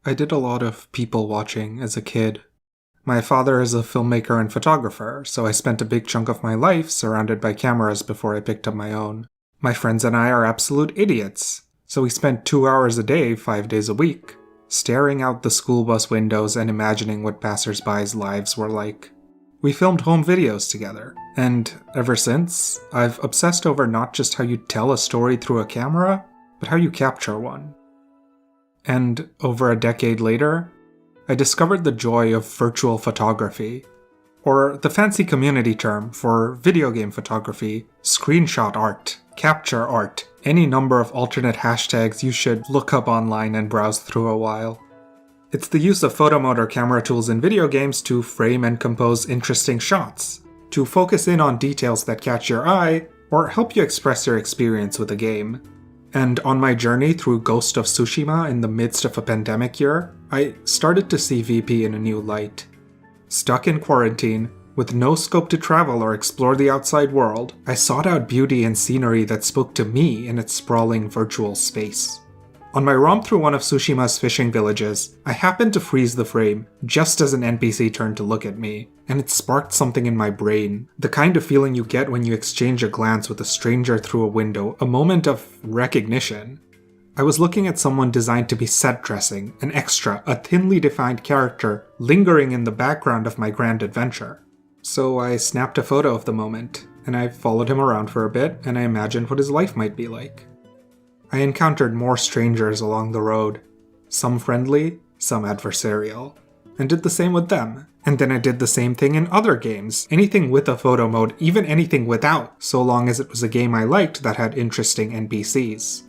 I did a lot of people watching as a kid. My father is a filmmaker and photographer, so I spent a big chunk of my life surrounded by cameras before I picked up my own. My friends and I are absolute idiots, so we spent 2 hours a day, 5 days a week, staring out the school bus windows and imagining what passersby's lives were like. We filmed home videos together, and ever since, I've obsessed over not just how you tell a story through a camera, but how you capture one. And over a decade later, I discovered the joy of virtual photography, or the fancy community term for video game photography, screenshot art, capture art, any number of alternate hashtags you should look up online and browse through a while. It's the use of photo mode or camera tools in video games to frame and compose interesting shots, to focus in on details that catch your eye, or help you express your experience with a game. And on my journey through Ghost of Tsushima in the midst of a pandemic year, I started to see VP in a new light. Stuck in quarantine, with no scope to travel or explore the outside world, I sought out beauty and scenery that spoke to me in its sprawling virtual space. On my romp through one of Tsushima's fishing villages, I happened to freeze the frame just as an NPC turned to look at me, and it sparked something in my brain, the kind of feeling you get when you exchange a glance with a stranger through a window, a moment of recognition. I was looking at someone designed to be set dressing, an extra, a thinly defined character lingering in the background of my grand adventure. So I snapped a photo of the moment, and I followed him around for a bit, and I imagined what his life might be like. I encountered more strangers along the road, some friendly, some adversarial, and did the same with them. And then I did the same thing in other games, anything with a photo mode, even anything without, so long as it was a game I liked that had interesting NPCs.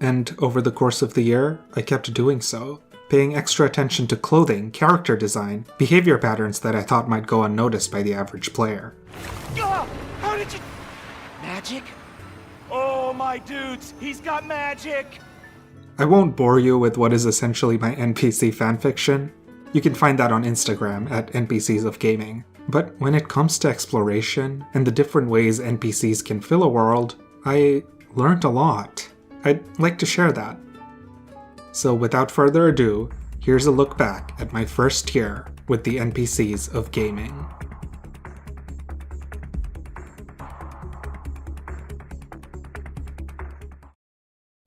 And over the course of the year, I kept doing so, paying extra attention to clothing, character design, behavior patterns that I thought might go unnoticed by the average player. How did you... Magic? Oh my dudes, he's got magic! I won't bore you with what is essentially my NPC fanfiction. You can find that on Instagram at NPCs of Gaming. But when it comes to exploration and the different ways NPCs can fill a world, I learned a lot. I'd like to share that. So without further ado, here's a look back at my first year with the NPCs of Gaming.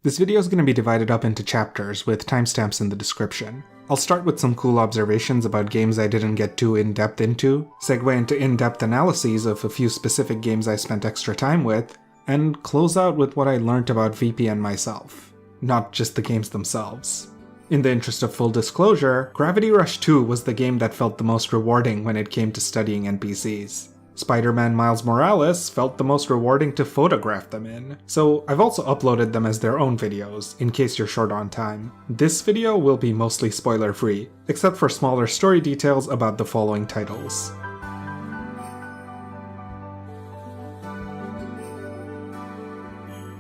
This video is going to be divided up into chapters with timestamps in the description. I'll start with some cool observations about games I didn't get too in-depth into, segue into in-depth analyses of a few specific games I spent extra time with, and close out with what I learned about VP and myself, not just the games themselves. In the interest of full disclosure, Gravity Rush 2 was the game that felt the most rewarding when it came to studying NPCs. Spider-Man Miles Morales felt the most rewarding to photograph them in, so I've also uploaded them as their own videos, in case you're short on time. This video will be mostly spoiler-free, except for smaller story details about the following titles.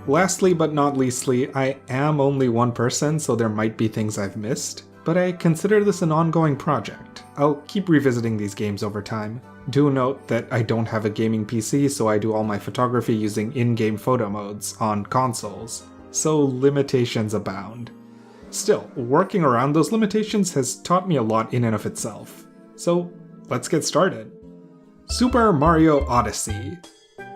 Lastly but not leastly, I am only one person, so there might be things I've missed, but I consider this an ongoing project. I'll keep revisiting these games over time. Do note that I don't have a gaming PC, so I do all my photography using in-game photo modes on consoles, so limitations abound. Still, working around those limitations has taught me a lot in and of itself. So, let's get started. Super Mario Odyssey.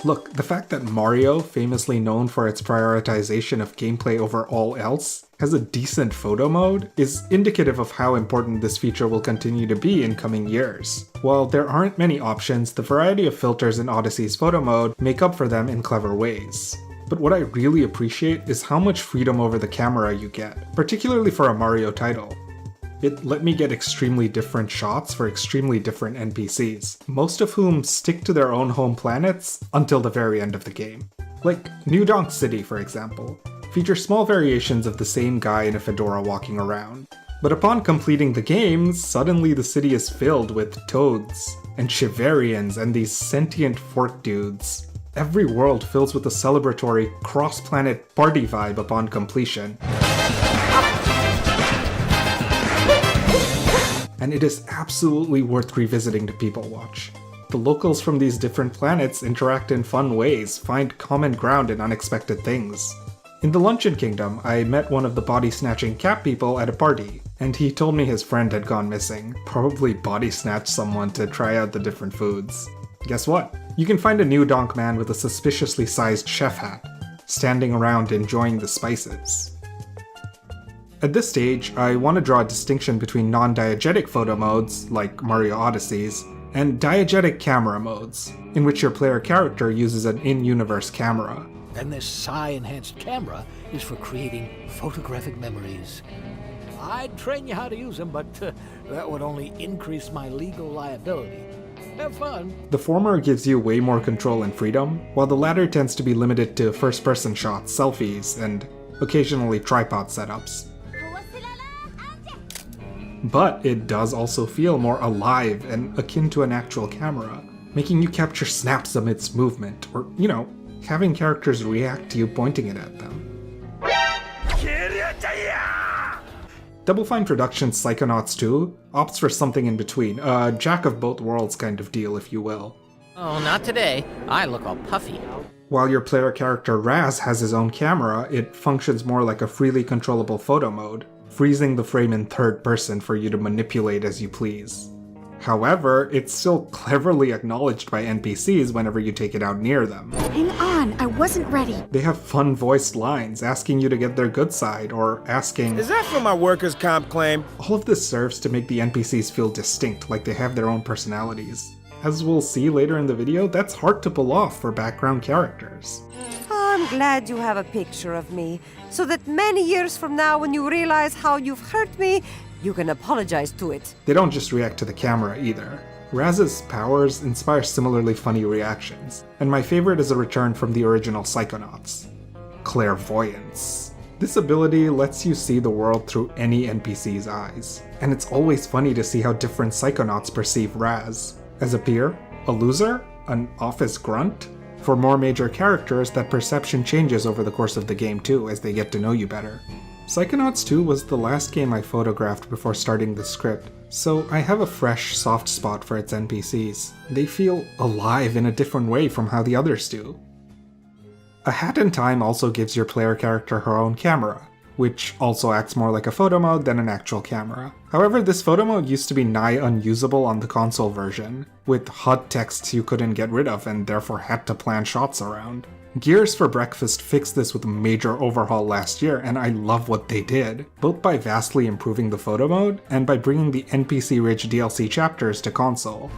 Look, the fact that Mario, famously known for its prioritization of gameplay over all else, has a decent photo mode is indicative of how important this feature will continue to be in coming years. While there aren't many options, the variety of filters in Odyssey's photo mode make up for them in clever ways. But what I really appreciate is how much freedom over the camera you get, particularly for a Mario title. It let me get extremely different shots for extremely different NPCs, most of whom stick to their own home planets until the very end of the game. Like New Donk City, for example, features small variations of the same guy in a fedora walking around. But upon completing the game, suddenly the city is filled with toads, and Chivarians, and these sentient fork dudes. Every world fills with a celebratory, cross-planet party vibe upon completion. And it is absolutely worth revisiting to people watch. The locals from these different planets interact in fun ways, find common ground in unexpected things. In the Luncheon Kingdom, I met one of the body-snatching cat people at a party, and he told me his friend had gone missing, probably body snatched someone to try out the different foods. Guess what? You can find a new donk man with a suspiciously sized chef hat, standing around enjoying the spices. At this stage, I want to draw a distinction between non-diegetic photo modes, like Mario Odyssey's, and diegetic camera modes, in which your player character uses an in-universe camera. And this psi-enhanced camera is for creating photographic memories. I'd train you how to use them, but that would only increase my legal liability. Have fun. The former gives you way more control and freedom, while the latter tends to be limited to first-person shots, selfies, and occasionally tripod setups. But it does also feel more alive and akin to an actual camera, making you capture snaps amidst movement, or, having characters react to you pointing it at them. Double Fine Productions' Psychonauts 2 opts for something in between, a jack of both worlds kind of deal, if you will. Oh, not today. I look all puffy. While your player character Raz has his own camera, it functions more like a freely controllable photo mode, freezing the frame in third person for you to manipulate as you please. However, it's still cleverly acknowledged by NPCs whenever you take it out near them. Hang on, I wasn't ready. They have fun voiced lines asking you to get their good side, or asking, "Is that for my workers' comp claim?" All of this serves to make the NPCs feel distinct, like they have their own personalities. As we'll see later in the video, that's hard to pull off for background characters. I'm glad you have a picture of me, so that many years from now when you realize how you've hurt me, you can apologize to it. They don't just react to the camera either. Raz's powers inspire similarly funny reactions, and my favorite is a return from the original Psychonauts: clairvoyance. This ability lets you see the world through any NPC's eyes, and it's always funny to see how different Psychonauts perceive Raz. As a peer? A loser? An office grunt? For more major characters, that perception changes over the course of the game too, as they get to know you better. Psychonauts 2 was the last game I photographed before starting the script, so I have a fresh, soft spot for its NPCs. They feel alive in a different way from how the others do. A Hat in Time also gives your player character her own camera, which also acts more like a photo mode than an actual camera. However, this photo mode used to be nigh unusable on the console version, with HUD texts you couldn't get rid of and therefore had to plan shots around. Gears for Breakfast fixed this with a major overhaul last year, and I love what they did, both by vastly improving the photo mode and by bringing the NPC-rich DLC chapters to console.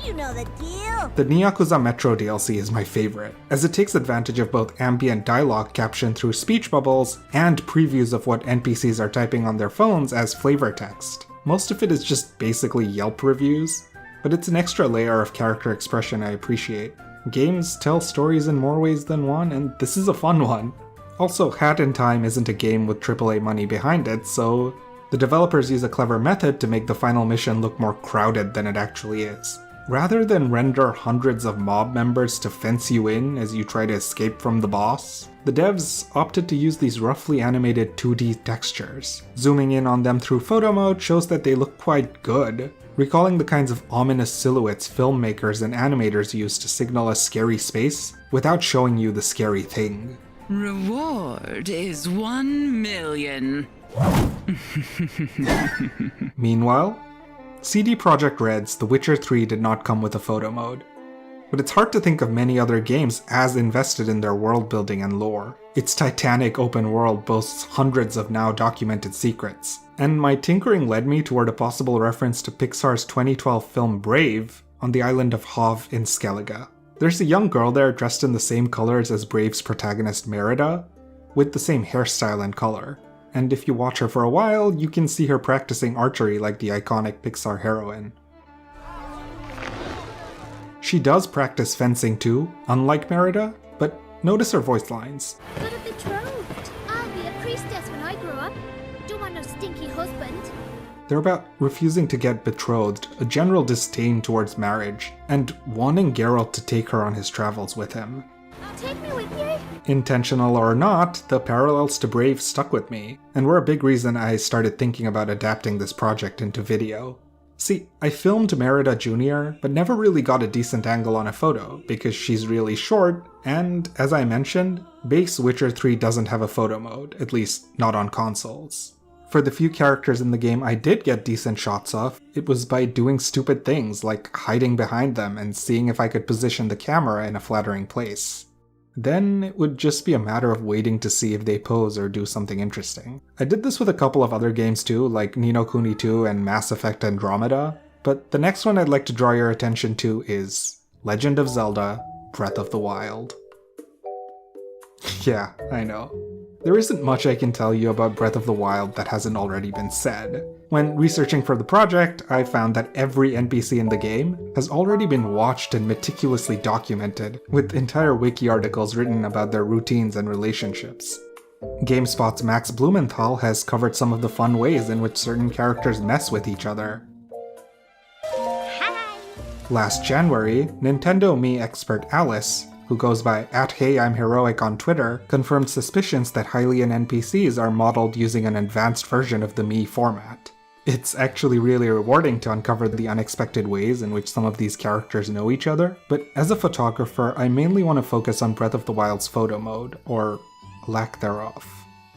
You know the deal. The Yakuza Metro DLC is my favorite, as it takes advantage of both ambient dialogue captioned through speech bubbles and previews of what NPCs are typing on their phones as flavor text. Most of it is just basically Yelp reviews, but it's an extra layer of character expression I appreciate. Games tell stories in more ways than one, and this is a fun one. Also, Hat in Time isn't a game with AAA money behind it, so the developers use a clever method to make the final mission look more crowded than it actually is. Rather than render hundreds of mob members to fence you in as you try to escape from the boss, the devs opted to use these roughly animated 2D textures. Zooming in on them through photo mode shows that they look quite good, recalling the kinds of ominous silhouettes filmmakers and animators use to signal a scary space without showing you the scary thing. Reward is 1 million. Meanwhile, CD Projekt Red's The Witcher 3 did not come with a photo mode, but it's hard to think of many other games as invested in their world building and lore. Its titanic open world boasts hundreds of now documented secrets, and my tinkering led me toward a possible reference to Pixar's 2012 film Brave on the island of Hov in Skellige. There's a young girl there dressed in the same colors as Brave's protagonist Merida, with the same hairstyle and color. And if you watch her for a while, you can see her practicing archery like the iconic Pixar heroine. She does practice fencing too, unlike Merida, but notice her voice lines. But a betrothed. I'll be a priestess when I grow up. Don't want no stinky husband. They're about refusing to get betrothed, a general disdain towards marriage, and wanting Geralt to take her on his travels with him. Take me with you. Intentional or not, the parallels to Brave stuck with me, and were a big reason I started thinking about adapting this project into video. See, I filmed Merida Jr., but never really got a decent angle on a photo, because she's really short, and, as I mentioned, base Witcher 3 doesn't have a photo mode, at least not on consoles. For the few characters in the game I did get decent shots of, it was by doing stupid things like hiding behind them and seeing if I could position the camera in a flattering place. Then it would just be a matter of waiting to see if they pose or do something interesting. I did this with a couple of other games too, like Ni no Kuni 2 and Mass Effect Andromeda, but the next one I'd like to draw your attention to is Legend of Zelda: Breath of the Wild. Yeah, I know. There isn't much I can tell you about Breath of the Wild that hasn't already been said. When researching for the project, I found that every NPC in the game has already been watched and meticulously documented, with entire wiki articles written about their routines and relationships. GameSpot's Max Blumenthal has covered some of the fun ways in which certain characters mess with each other. Hi! Last January, Nintendo Me expert Alice, who goes by @HeyI'mHeroic on Twitter, confirmed suspicions that Hylian NPCs are modeled using an advanced version of the Mii format. It's actually really rewarding to uncover the unexpected ways in which some of these characters know each other, but as a photographer, I mainly want to focus on Breath of the Wild's photo mode, or lack thereof.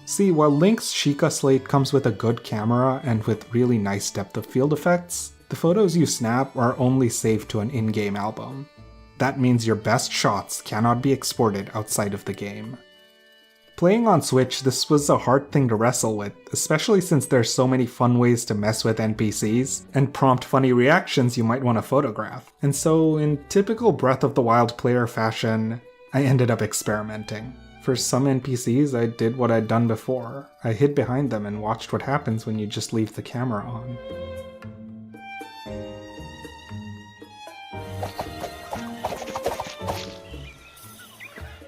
See, while Link's Sheikah slate comes with a good camera and with really nice depth of field effects, the photos you snap are only saved to an in-game album. That means your best shots cannot be exported outside of the game. Playing on Switch, this was a hard thing to wrestle with, especially since there's so many fun ways to mess with NPCs and prompt funny reactions you might want to photograph. And so, in typical Breath of the Wild player fashion, I ended up experimenting. For some NPCs, I did what I'd done before. I hid behind them and watched what happens when you just leave the camera on.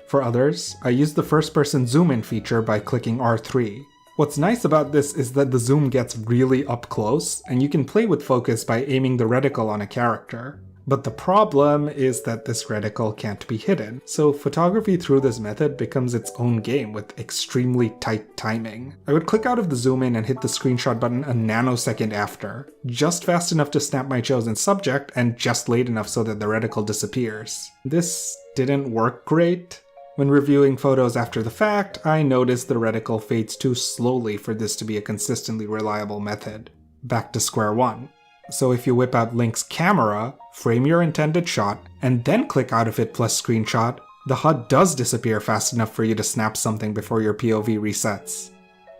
For others, I used the first-person zoom-in feature by clicking R3. What's nice about this is that the zoom gets really up close, and you can play with focus by aiming the reticle on a character. But the problem is that this reticle can't be hidden, so photography through this method becomes its own game with extremely tight timing. I would click out of the zoom-in and hit the screenshot button a nanosecond after, just fast enough to snap my chosen subject and just late enough so that the reticle disappears. This didn't work great. When reviewing photos after the fact, I noticed the reticle fades too slowly for this to be a consistently reliable method. Back to square one. So if you whip out Link's camera, frame your intended shot, and then click out of it plus screenshot, the HUD does disappear fast enough for you to snap something before your POV resets.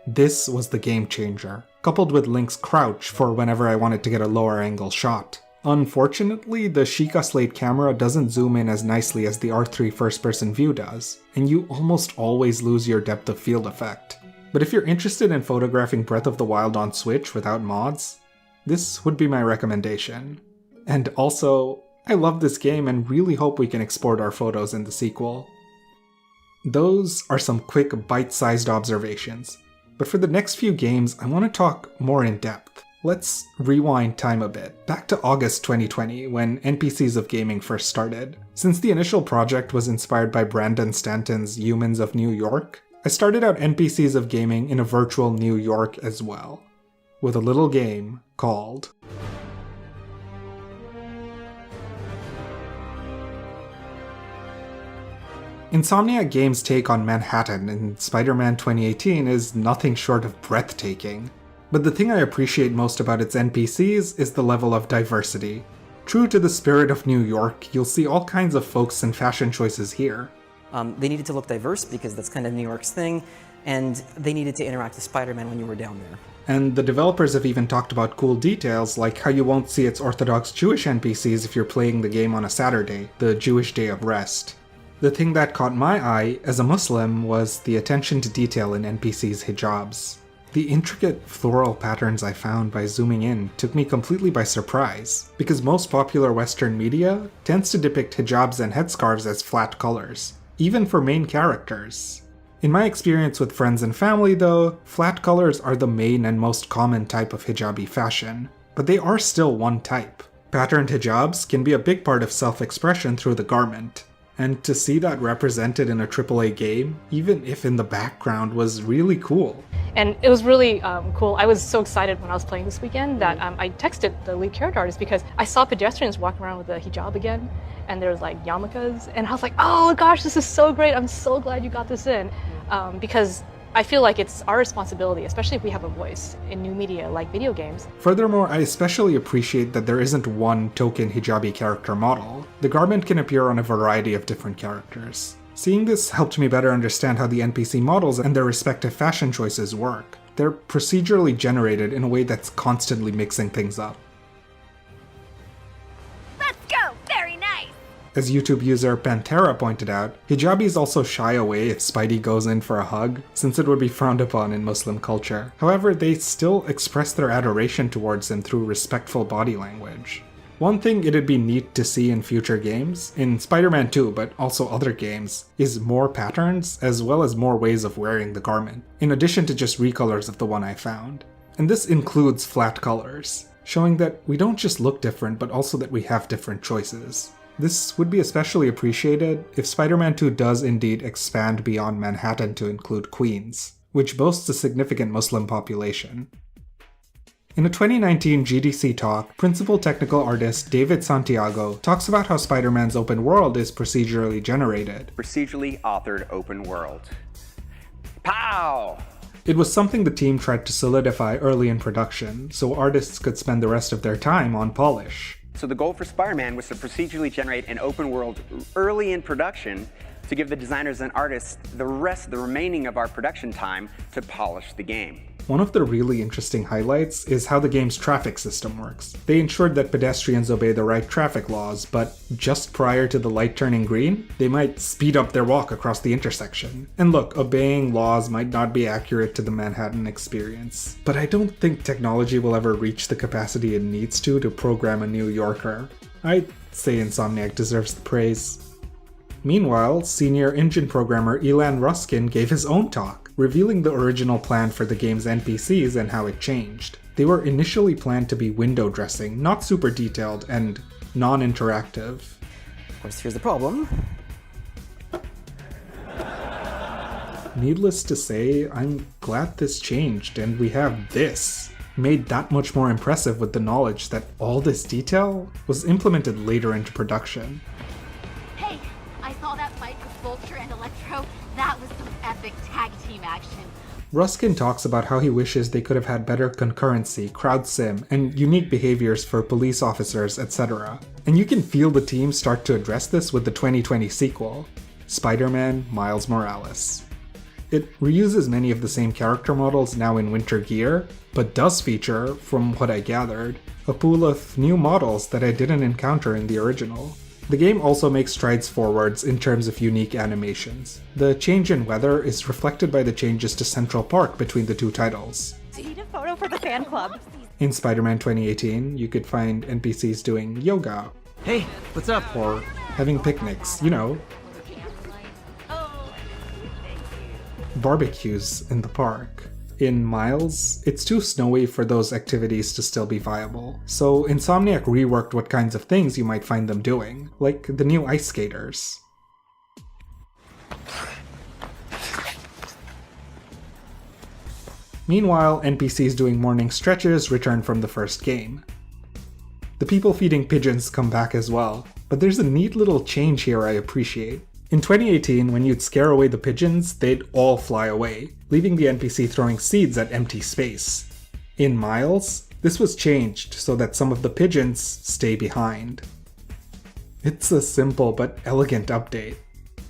This was the game changer, coupled with Link's crouch for whenever I wanted to get a lower angle shot. Unfortunately, the Sheikah slate camera doesn't zoom in as nicely as the R3 first-person view does, and you almost always lose your depth of field effect. But if you're interested in photographing Breath of the Wild on Switch without mods, this would be my recommendation. And also, I love this game and really hope we can export our photos in the sequel. Those are some quick bite-sized observations, but for the next few games I want to talk more in depth. Let's rewind time a bit, back to August 2020 when NPCs of Gaming first started. Since the initial project was inspired by Brandon Stanton's Humans of New York, I started out NPCs of Gaming in a virtual New York as well, with a little game called Insomniac Games' take on Manhattan in Spider-Man 2018 is nothing short of breathtaking. But the thing I appreciate most about its NPCs is the level of diversity. True to the spirit of New York, you'll see all kinds of folks and fashion choices here. They needed to look diverse because that's kind of New York's thing, and they needed to interact with Spider-Man when you were down there. And the developers have even talked about cool details, like how you won't see its Orthodox Jewish NPCs if you're playing the game on a Saturday, the Jewish Day of Rest. The thing that caught my eye as a Muslim was the attention to detail in NPCs' hijabs. The intricate floral patterns I found by zooming in took me completely by surprise, because most popular Western media tends to depict hijabs and headscarves as flat colors, even for main characters. In my experience with friends and family though, flat colors are the main and most common type of hijabi fashion, but they are still one type. Patterned hijabs can be a big part of self-expression through the garment, and to see that represented in a AAA game, even if in the background, was really cool. And it was really cool. I was so excited when I was playing this weekend that I texted the lead character artist because I saw pedestrians walking around with a hijab again, and there was like yarmulkes, and I was like, oh gosh, this is so great. I'm so glad you got this in. Because I feel like it's our responsibility, especially if we have a voice in new media like video games. Furthermore, I especially appreciate that there isn't one token hijabi character model. The garment can appear on a variety of different characters. Seeing this helped me better understand how the NPC models and their respective fashion choices work. They're procedurally generated in a way that's constantly mixing things up. Let's go! Very nice! As YouTube user Pantera pointed out, hijabis also shy away if Spidey goes in for a hug, since it would be frowned upon in Muslim culture. However, they still express their adoration towards him through respectful body language. One thing it'd be neat to see in future games, in Spider-Man 2 but also other games, is more patterns as well as more ways of wearing the garment, in addition to just recolors of the one I found. And this includes flat colors, showing that we don't just look different but also that we have different choices. This would be especially appreciated if Spider-Man 2 does indeed expand beyond Manhattan to include Queens, which boasts a significant Muslim population. In a 2019 GDC talk, principal technical artist David Santiago talks about how Spider-Man's open world is procedurally generated. Procedurally authored open world. Pow! It was something the team tried to solidify early in production, so artists could spend the rest of their time on polish. So the goal for Spider-Man was to procedurally generate an open world early in production to give the designers and artists the remaining of our production time to polish the game. One of the really interesting highlights is how the game's traffic system works. They ensured that pedestrians obey the right traffic laws, but just prior to the light turning green, they might speed up their walk across the intersection. And look, obeying laws might not be accurate to the Manhattan experience, but I don't think technology will ever reach the capacity it needs to program a New Yorker. I'd say Insomniac deserves the praise. Meanwhile, senior engine programmer Elan Ruskin gave his own talk, revealing the original plan for the game's NPCs and how it changed. They were initially planned to be window dressing, not super detailed, and non-interactive. Of course, here's the problem. Needless to say, I'm glad this changed, and we have this, made that much more impressive with the knowledge that all this detail was implemented later into production. Hey, I saw that fight with Vulture and Electro. That was some epic tag team action. Ruskin talks about how he wishes they could have had better concurrency, crowd sim, and unique behaviors for police officers, etc. And you can feel the team start to address this with the 2020 sequel, Spider-Man Miles Morales. It reuses many of the same character models now in winter gear, but does feature, from what I gathered, a pool of new models that I didn't encounter in the original. The game also makes strides forwards in terms of unique animations. The change in weather is reflected by the changes to Central Park between the two titles. Need a photo for the fan club. In Spider-Man 2018, you could find NPCs doing yoga. Hey, what's up? Or having picnics, you know. Barbecues in the park. In Miles, it's too snowy for those activities to still be viable, so Insomniac reworked what kinds of things you might find them doing, like the new ice skaters. Meanwhile, NPCs doing morning stretches return from the first game. The people feeding pigeons come back as well, but there's a neat little change here I appreciate. In 2018, when you'd scare away the pigeons, they'd all fly away, leaving the NPC throwing seeds at empty space. In Miles, this was changed so that some of the pigeons stay behind. It's a simple but elegant update.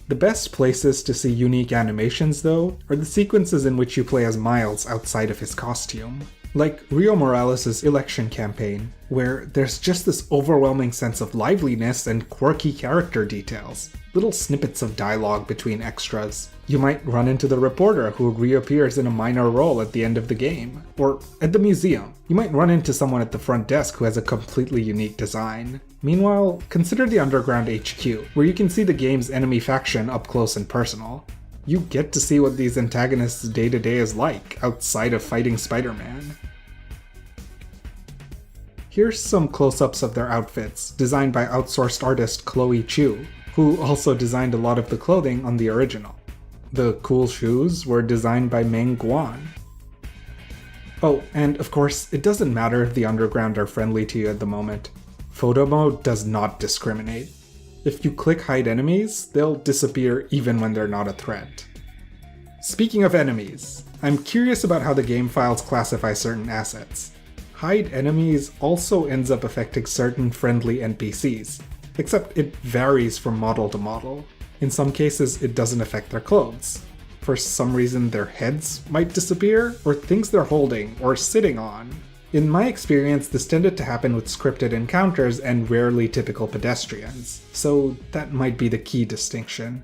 The best places to see unique animations, though, are the sequences in which you play as Miles outside of his costume. Like Rio Morales' election campaign, where there's just this overwhelming sense of liveliness and quirky character details. Little snippets of dialogue between extras. You might run into the reporter who reappears in a minor role at the end of the game. Or at the museum, you might run into someone at the front desk who has a completely unique design. Meanwhile, consider the Underground HQ, where you can see the game's enemy faction up close and personal. You get to see what these antagonists' day-to-day is like, outside of fighting Spider-Man. Here's some close-ups of their outfits, designed by outsourced artist Chloe Chu, who also designed a lot of the clothing on the original. The cool shoes were designed by Meng Guan. Oh, and of course, it doesn't matter if the Underground are friendly to you at the moment. Photo mode does not discriminate. If you click hide enemies, they'll disappear even when they're not a threat. Speaking of enemies, I'm curious about how the game files classify certain assets. Hide enemies also ends up affecting certain friendly NPCs, except it varies from model to model. In some cases, it doesn't affect their clothes. For some reason, their heads might disappear, or things they're holding or sitting on. In my experience, this tended to happen with scripted encounters and rarely typical pedestrians, so that might be the key distinction.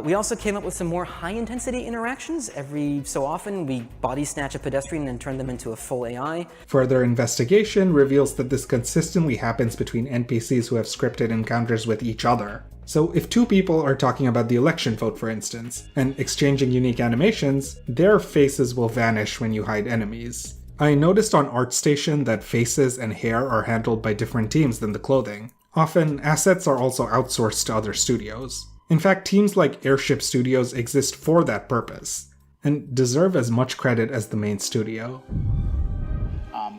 We also came up with some more high-intensity interactions. Every so often, we body snatch a pedestrian and turn them into a full AI. Further investigation reveals that this consistently happens between NPCs who have scripted encounters with each other. So if two people are talking about the election vote, for instance, and exchanging unique animations, their faces will vanish when you hide enemies. I noticed on ArtStation that faces and hair are handled by different teams than the clothing. Often, assets are also outsourced to other studios. In fact, teams like Airship Studios exist for that purpose, and deserve as much credit as the main studio.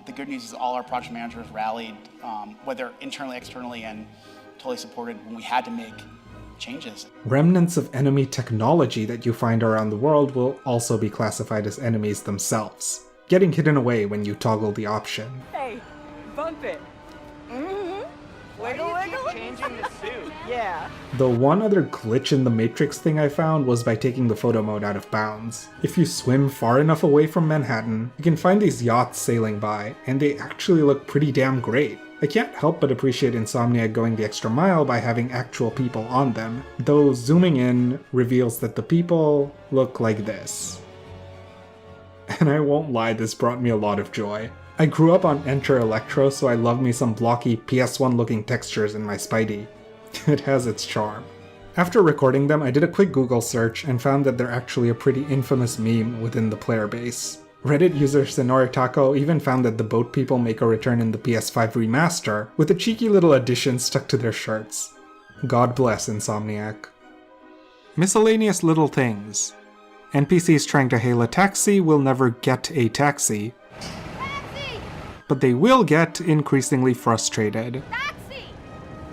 The good news is all our project managers rallied, whether internally, externally, and totally supported when we had to make changes. Remnants of enemy technology that you find around the world will also be classified as enemies themselves, getting hidden away when you toggle the option. Hey, bump it. Wiggle, wiggle. Changing the suit. Yeah. The one other glitch in the Matrix thing I found was by taking the photo mode out of bounds. If you swim far enough away from Manhattan, you can find these yachts sailing by, and they actually look pretty damn great. I can't help but appreciate Insomniac going the extra mile by having actual people on them, though zooming in reveals that the people look like this. And I won't lie, this brought me a lot of joy. I grew up on Enter Electro, so I love me some blocky PS1 looking textures in my Spidey. It has its charm. After recording them, I did a quick Google search and found that they're actually a pretty infamous meme within the player base. Reddit user Senoritako even found that the boat people make a return in the PS5 remaster, with a cheeky little addition stuck to their shirts. God bless Insomniac. Miscellaneous little things. NPCs trying to hail a taxi will never get a taxi, but they will get increasingly frustrated. Taxi!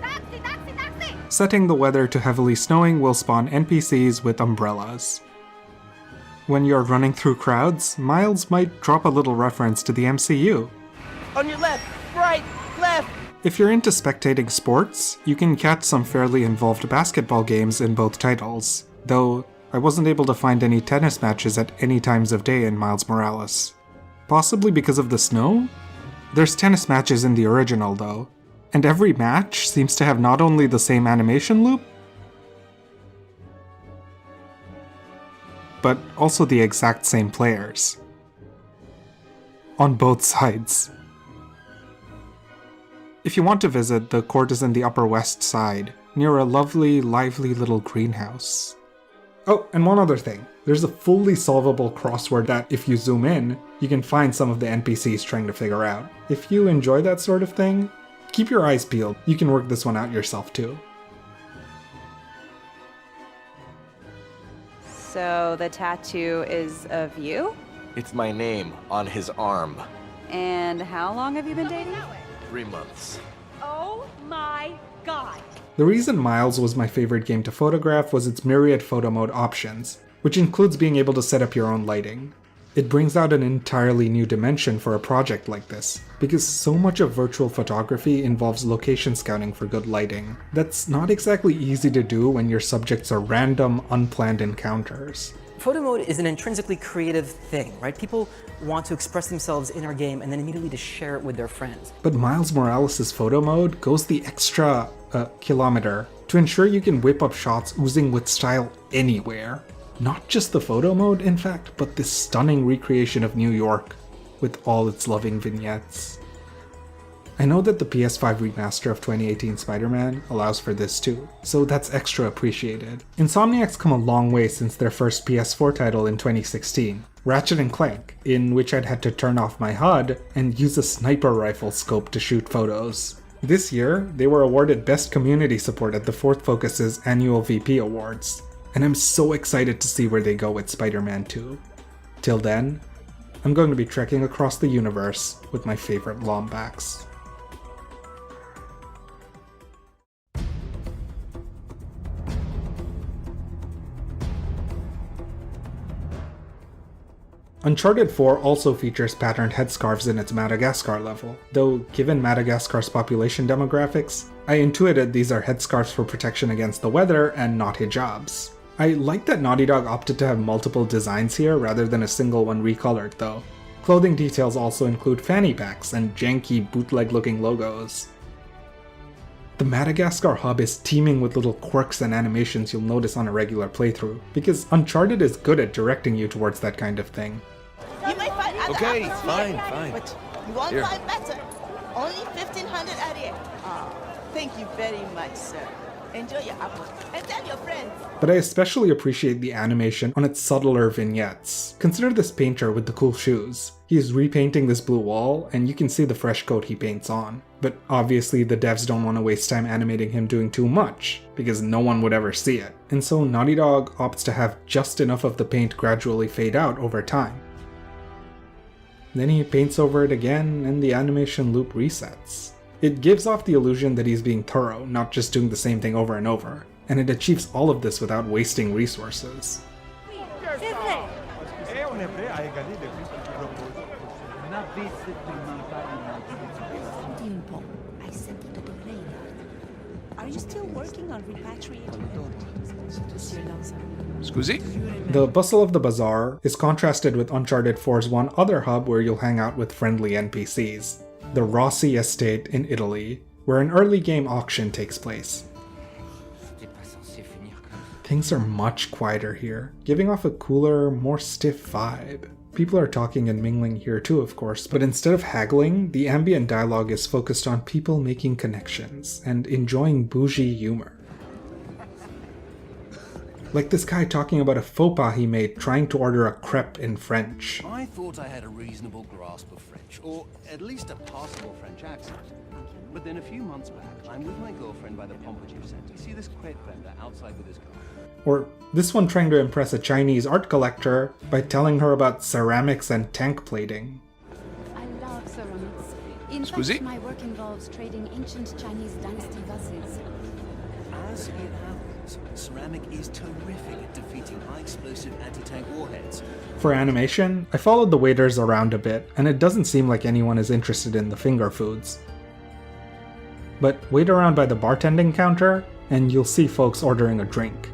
Taxi, taxi, taxi! Setting the weather to heavily snowing will spawn NPCs with umbrellas. When you're running through crowds, Miles might drop a little reference to the MCU. On your left, right, left. If you're into spectating sports, you can catch some fairly involved basketball games in both titles, though I wasn't able to find any tennis matches at any times of day in Miles Morales. Possibly because of the snow? There's tennis matches in the original though, and every match seems to have not only the same animation loop, but also the exact same players. On both sides. If you want to visit, the court is in the Upper West Side, near a lovely, lively little greenhouse. Oh, and one other thing. There's a fully solvable crossword that, if you zoom in, you can find some of the NPCs trying to figure out. If you enjoy that sort of thing, keep your eyes peeled. You can work this one out yourself too. So the tattoo is of you? It's my name on his arm. And how long have you been dating? 3 months. Oh my god. The reason Miles was my favorite game to photograph was its myriad photo mode options, which includes being able to set up your own lighting. It brings out an entirely new dimension for a project like this, because so much of virtual photography involves location scouting for good lighting. That's not exactly easy to do when your subjects are random, unplanned encounters. Photo mode is an intrinsically creative thing, right? People want to express themselves in our game and then immediately to share it with their friends. But Miles Morales' photo mode goes the extra kilometer to ensure you can whip up shots oozing with style anywhere. Not just the photo mode, in fact, but this stunning recreation of New York with all its loving vignettes. I know that the PS5 remaster of 2018 Spider-Man allows for this too, so that's extra appreciated. Insomniac's come a long way since their first PS4 title in 2016, Ratchet & Clank, in which I'd had to turn off my HUD and use a sniper rifle scope to shoot photos. This year, they were awarded Best Community Support at the Fourth Focus's annual VP Awards, and I'm so excited to see where they go with Spider-Man 2. Till then, I'm going to be trekking across the universe with my favorite Lombax. Uncharted 4 also features patterned headscarves in its Madagascar level, though given Madagascar's population demographics, I intuited these are headscarves for protection against the weather and not hijabs. I like that Naughty Dog opted to have multiple designs here rather than a single one recolored though. Clothing details also include fanny packs and janky bootleg looking logos. The Madagascar hub is teeming with little quirks and animations you'll notice on a regular playthrough, because Uncharted is good at directing you towards that kind of thing. You may find other Okay, apples fine, here, fine. but you won't Here. find better. Only 1,500 a year. Thank you very much, sir. Enjoy your apple and tell your friends. But I especially appreciate the animation on its subtler vignettes. Consider this painter with the cool shoes. He's repainting this blue wall, and you can see the fresh coat he paints on. But obviously the devs don't want to waste time animating him doing too much, because no one would ever see it. And so Naughty Dog opts to have just enough of the paint gradually fade out over time. Then he paints over it again, and the animation loop resets. It gives off the illusion that he's being thorough, not just doing the same thing over and over, and it achieves all of this without wasting resources. Are you still working on repatriating Scusi? The bustle of the bazaar is contrasted with Uncharted 4's one other hub where you'll hang out with friendly NPCs, the Rossi estate in Italy, where an early game auction takes place. Things are much quieter here, giving off a cooler, more stiff vibe. People are talking and mingling here too, of course, but instead of haggling, the ambient dialogue is focused on people making connections and enjoying bougie humor. Like this guy talking about a faux pas he made trying to order a crepe in French. I thought I had a reasonable grasp of French, or at least a passable French accent. But then a few months back, I'm with my girlfriend by the Pompidou Center. See this crepe vendor outside with his car. Or this one trying to impress a Chinese art collector by telling her about ceramics and tank plating. I love ceramics. In Scusi? fact, my work involves trading ancient Chinese dynasty vases. As it happens, ceramic is terrific at defeating high-explosive anti-tank warheads. For animation, I followed the waiters around a bit, and it doesn't seem like anyone is interested in the finger foods. But wait around by the bartending counter, and you'll see folks ordering a drink.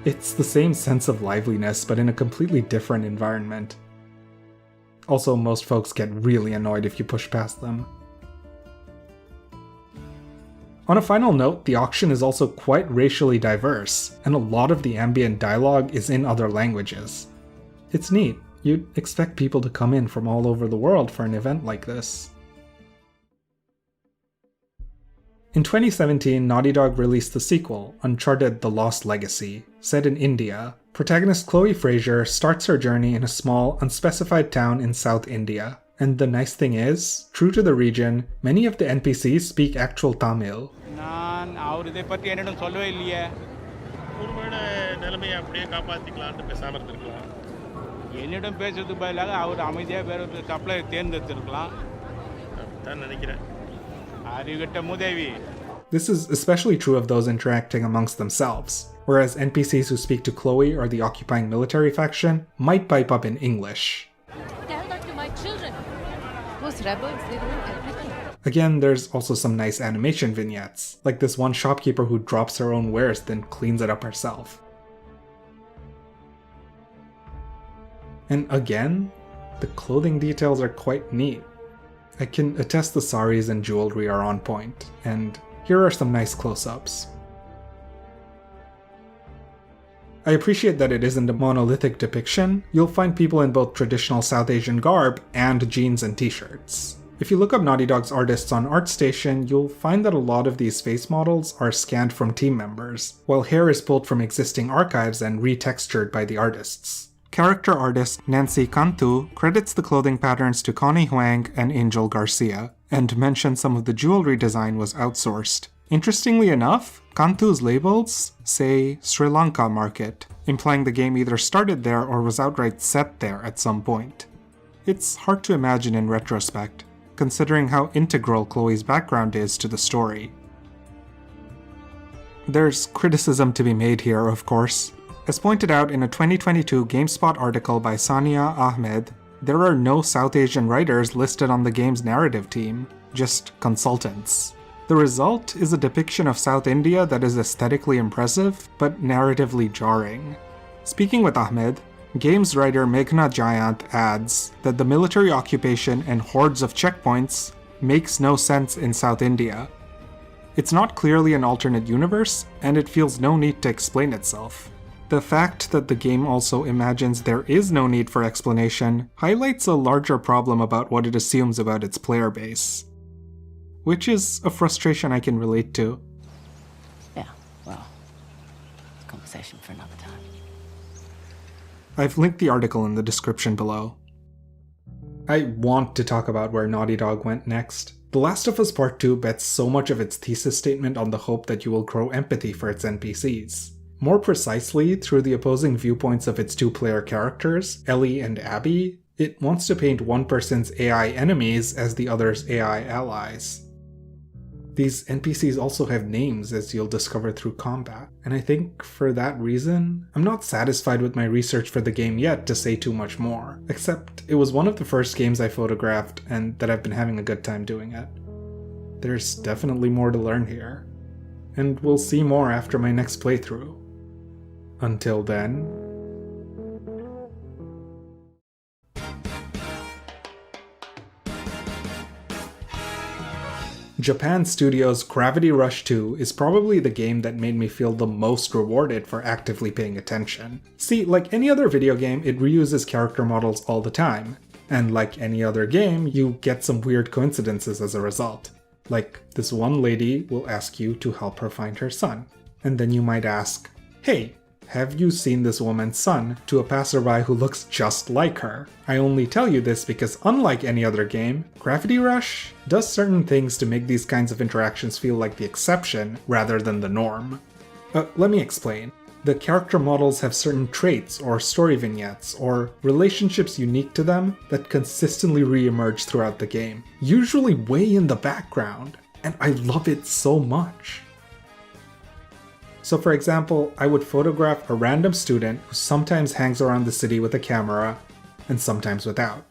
It's the same sense of liveliness, but in a completely different environment. Also, most folks get really annoyed if you push past them. On a final note, the auction is also quite racially diverse, and a lot of the ambient dialogue is in other languages. It's neat. You'd expect people to come in from all over the world for an event like this. In 2017, Naughty Dog released the sequel, Uncharted: The Lost Legacy. Set in India, protagonist Chloe Fraser starts her journey in a small, unspecified town in South India. And the nice thing is, true to the region, many of the NPCs speak actual Tamil. என்னிடம் பேசுறதுக்கு பதிலாக அவர் அமைதியாக வேற ஒரு சப்ளையை தேர்ந்தெடுத்திருக்கலாம் தான் நினைக்கிறேன் அறிவுகட்ட முதேவி. This is especially true of those interacting amongst themselves, whereas NPCs who speak to Chloe or the occupying military faction might pipe up in English. Tell that to my children. Those rebels, they ruin everything. Again, there's also some nice animation vignettes, like this one shopkeeper who drops her own wares then cleans it up herself. And again, the clothing details are quite neat. I can attest the saris and jewelry are on point, and here are some nice close-ups. I appreciate that it isn't a monolithic depiction. You'll find people in both traditional South Asian garb and jeans and t-shirts. If you look up Naughty Dog's artists on ArtStation, you'll find that a lot of these face models are scanned from team members, while hair is pulled from existing archives and retextured by the artists. Character artist Nancy Cantu credits the clothing patterns to Connie Huang and Angel Garcia, and mentions some of the jewelry design was outsourced. Interestingly enough, Cantu's labels say Sri Lanka market, implying the game either started there or was outright set there at some point. It's hard to imagine in retrospect, considering how integral Chloe's background is to the story. There's criticism to be made here, of course. As pointed out in a 2022 GameSpot article by Sania Ahmed, there are no South Asian writers listed on the game's narrative team, just consultants. The result is a depiction of South India that is aesthetically impressive, but narratively jarring. Speaking with Ahmed, games writer Meghna Jayant adds that the military occupation and hordes of checkpoints makes no sense in South India. It's not clearly an alternate universe, and it feels no need to explain itself. The fact that the game also imagines there is no need for explanation highlights a larger problem about what it assumes about its player base. Which is a frustration I can relate to. Yeah, well, it's a conversation for another time. I've linked the article in the description below. I want to talk about where Naughty Dog went next. The Last of Us Part 2 bets so much of its thesis statement on the hope that you will grow empathy for its NPCs. More precisely, through the opposing viewpoints of its two-player characters, Ellie and Abby, it wants to paint one person's AI enemies as the other's AI allies. These NPCs also have names, as you'll discover through combat, and I think for that reason, I'm not satisfied with my research for the game yet to say too much more, except it was one of the first games I photographed and that I've been having a good time doing it. There's definitely more to learn here, and we'll see more after my next playthrough. Until then... Japan Studios' Gravity Rush 2 is probably the game that made me feel the most rewarded for actively paying attention. See, like any other video game, it reuses character models all the time, and like any other game, you get some weird coincidences as a result. Like, this one lady will ask you to help her find her son, and then you might ask, "Hey, have you seen this woman's son?" to a passerby who looks just like her. I only tell you this because unlike any other game, Gravity Rush does certain things to make these kinds of interactions feel like the exception rather than the norm. Let me explain. The character models have certain traits or story vignettes or relationships unique to them that consistently re-emerge throughout the game, usually way in the background, and I love it so much. So for example, I would photograph a random student who sometimes hangs around the city with a camera, and sometimes without.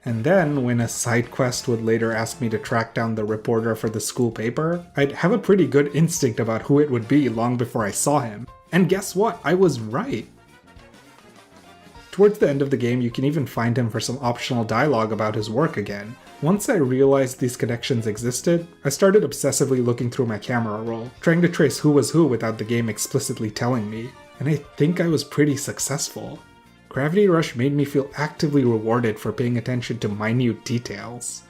And then, when a side quest would later ask me to track down the reporter for the school paper, I'd have a pretty good instinct about who it would be long before I saw him. And guess what? I was right! Towards the end of the game, you can even find him for some optional dialogue about his work again. Once I realized these connections existed, I started obsessively looking through my camera roll, trying to trace who was who without the game explicitly telling me, and I think I was pretty successful. Gravity Rush made me feel actively rewarded for paying attention to minute details.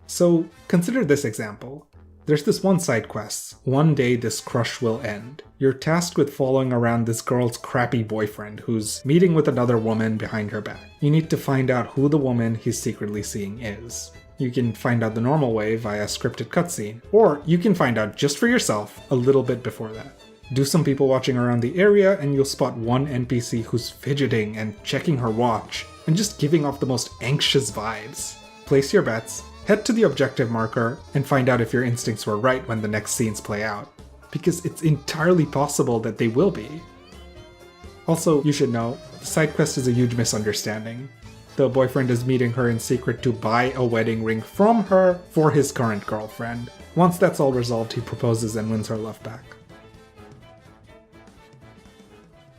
So, consider this example. There's this one side quest, "One day this crush will end." You're tasked with following around this girl's crappy boyfriend who's meeting with another woman behind her back. You need to find out who the woman he's secretly seeing is. You can find out the normal way via a scripted cutscene, or you can find out just for yourself a little bit before that. Do some people watching around the area and you'll spot one NPC who's fidgeting and checking her watch, and just giving off the most anxious vibes. Place your bets, head to the objective marker, and find out if your instincts were right when the next scenes play out, because it's entirely possible that they will be. Also, you should know, the side quest is a huge misunderstanding. The boyfriend is meeting her in secret to buy a wedding ring from her for his current girlfriend. Once that's all resolved, he proposes and wins her love back.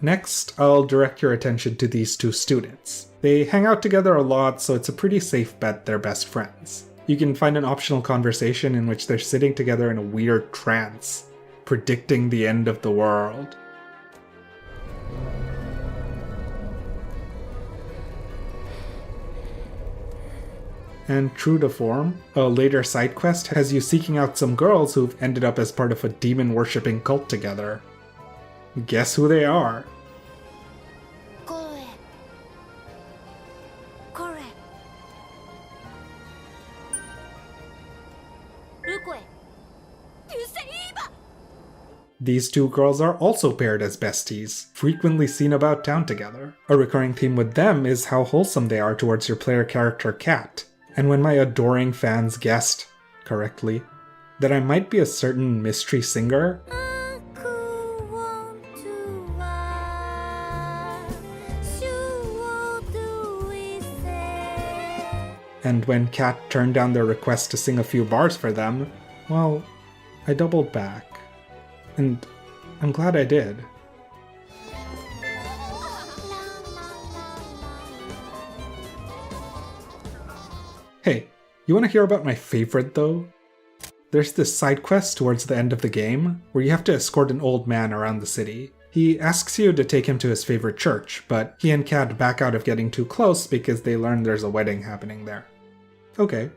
Next, I'll direct your attention to these two students. They hang out together a lot, so it's a pretty safe bet they're best friends. You can find an optional conversation in which they're sitting together in a weird trance, predicting the end of the world. And true to form, a later side quest has you seeking out some girls who've ended up as part of a demon-worshipping cult together. Guess who they are? These two girls are also paired as besties, frequently seen about town together. A recurring theme with them is how wholesome they are towards your player character Kat. And when my adoring fans guessed, correctly, that I might be a certain mystery singer. And when Kat turned down their request to sing a few bars for them, well, I doubled back. And I'm glad I did. Hey, you want to hear about my favorite though? There's this side quest towards the end of the game where you have to escort an old man around the city. He asks you to take him to his favorite church, but he and Kat back out of getting too close because they learn there's a wedding happening there. Okay.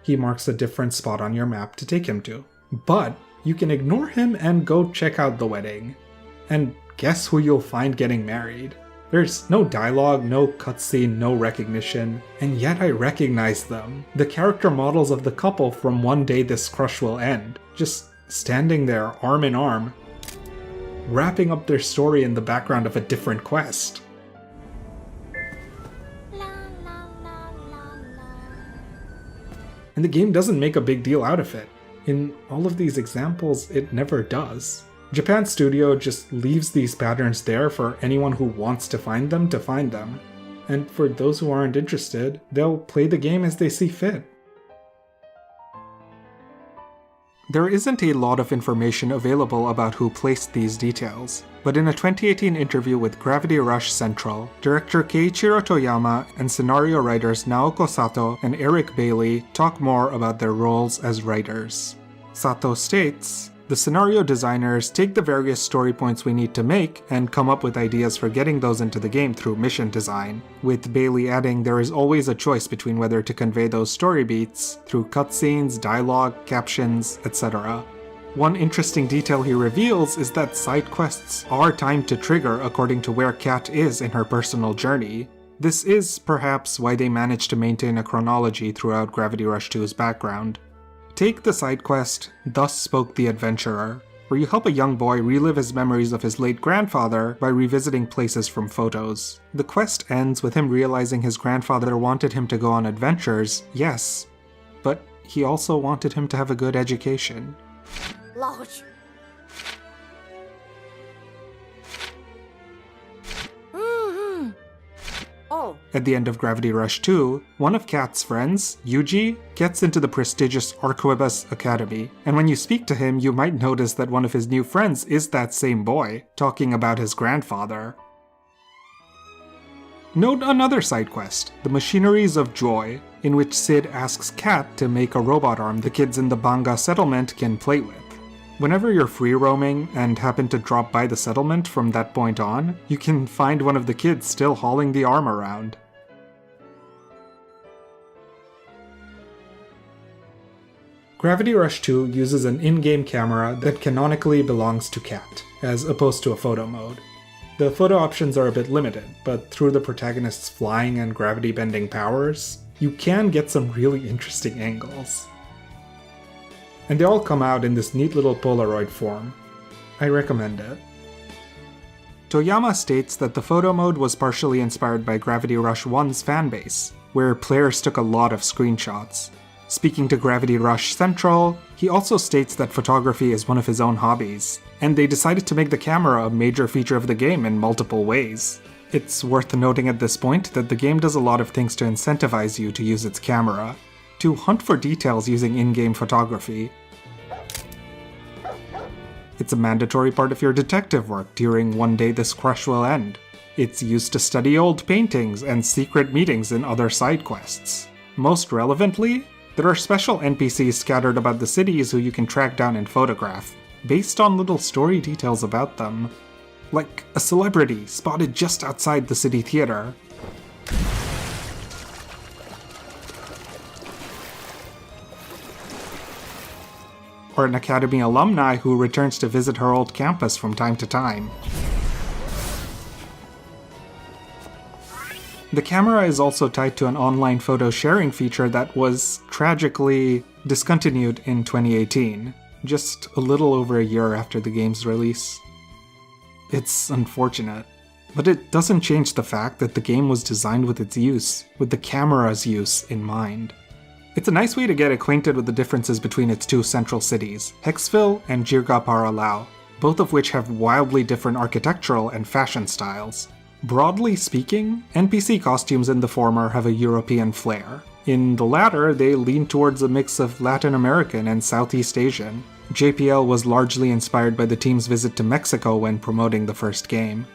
He marks a different spot on your map to take him to. But you can ignore him and go check out the wedding. And guess who you'll find getting married? There's no dialogue, no cutscene, no recognition, and yet I recognize them. The character models of the couple from One Day This Crush Will End, just standing there arm in arm, wrapping up their story in the background of a different quest. And the game doesn't make a big deal out of it. In all of these examples, it never does. Japan Studio just leaves these patterns there for anyone who wants to find them. And for those who aren't interested, they'll play the game as they see fit. There isn't a lot of information available about who placed these details, but in a 2018 interview with Gravity Rush Central, director Keiichiro Toyama and scenario writers Naoko Sato and Eric Bailey talk more about their roles as writers. Sato states, "The scenario designers take the various story points we need to make and come up with ideas for getting those into the game through mission design," with Bailey adding there is always a choice between whether to convey those story beats through cutscenes, dialogue, captions, etc. One interesting detail he reveals is that side quests are timed to trigger according to where Kat is in her personal journey. This is perhaps why they managed to maintain a chronology throughout Gravity Rush 2's background. Take the side quest, Thus Spoke the Adventurer, where you help a young boy relive his memories of his late grandfather by revisiting places from photos. The quest ends with him realizing his grandfather wanted him to go on adventures, yes, but he also wanted him to have a good education. Large. Oh. At the end of Gravity Rush 2, one of Kat's friends, Yuji, gets into the prestigious Arquebus Academy, and when you speak to him, you might notice that one of his new friends is that same boy, talking about his grandfather. Note another side quest, The Machineries of Joy, in which Sid asks Kat to make a robot arm the kids in the Banga settlement can play with. Whenever you're free roaming and happen to drop by the settlement from that point on, you can find one of the kids still hauling the arm around. Gravity Rush 2 uses an in-game camera that canonically belongs to Kat, as opposed to a photo mode. The photo options are a bit limited, but through the protagonist's flying and gravity-bending powers, you can get some really interesting angles. And they all come out in this neat little Polaroid form. I recommend it. Toyama states that the photo mode was partially inspired by Gravity Rush 1's fanbase, where players took a lot of screenshots. Speaking to Gravity Rush Central, he also states that photography is one of his own hobbies, and they decided to make the camera a major feature of the game in multiple ways. It's worth noting at this point that the game does a lot of things to incentivize you to use its camera, to hunt for details using in-game photography. It's a mandatory part of your detective work during One Day This Crush Will End. It's used to study old paintings and secret meetings in other side quests. Most relevantly, there are special NPCs scattered about the cities who you can track down and photograph, based on little story details about them. Like a celebrity spotted just outside the city theater. Or an Academy alumni who returns to visit her old campus from time to time. The camera is also tied to an online photo sharing feature that was, tragically, discontinued in 2018, just a little over a year after the game's release. It's unfortunate, but it doesn't change the fact that the game was designed with its use, with the camera's use in mind. It's a nice way to get acquainted with the differences between its two central cities, Hicksville and Jirga-Paralau, both of which have wildly different architectural and fashion styles. Broadly speaking, NPC costumes in the former have a European flair. In the latter, they lean towards a mix of Latin American and Southeast Asian. JPL was largely inspired by the team's visit to Mexico when promoting the first game.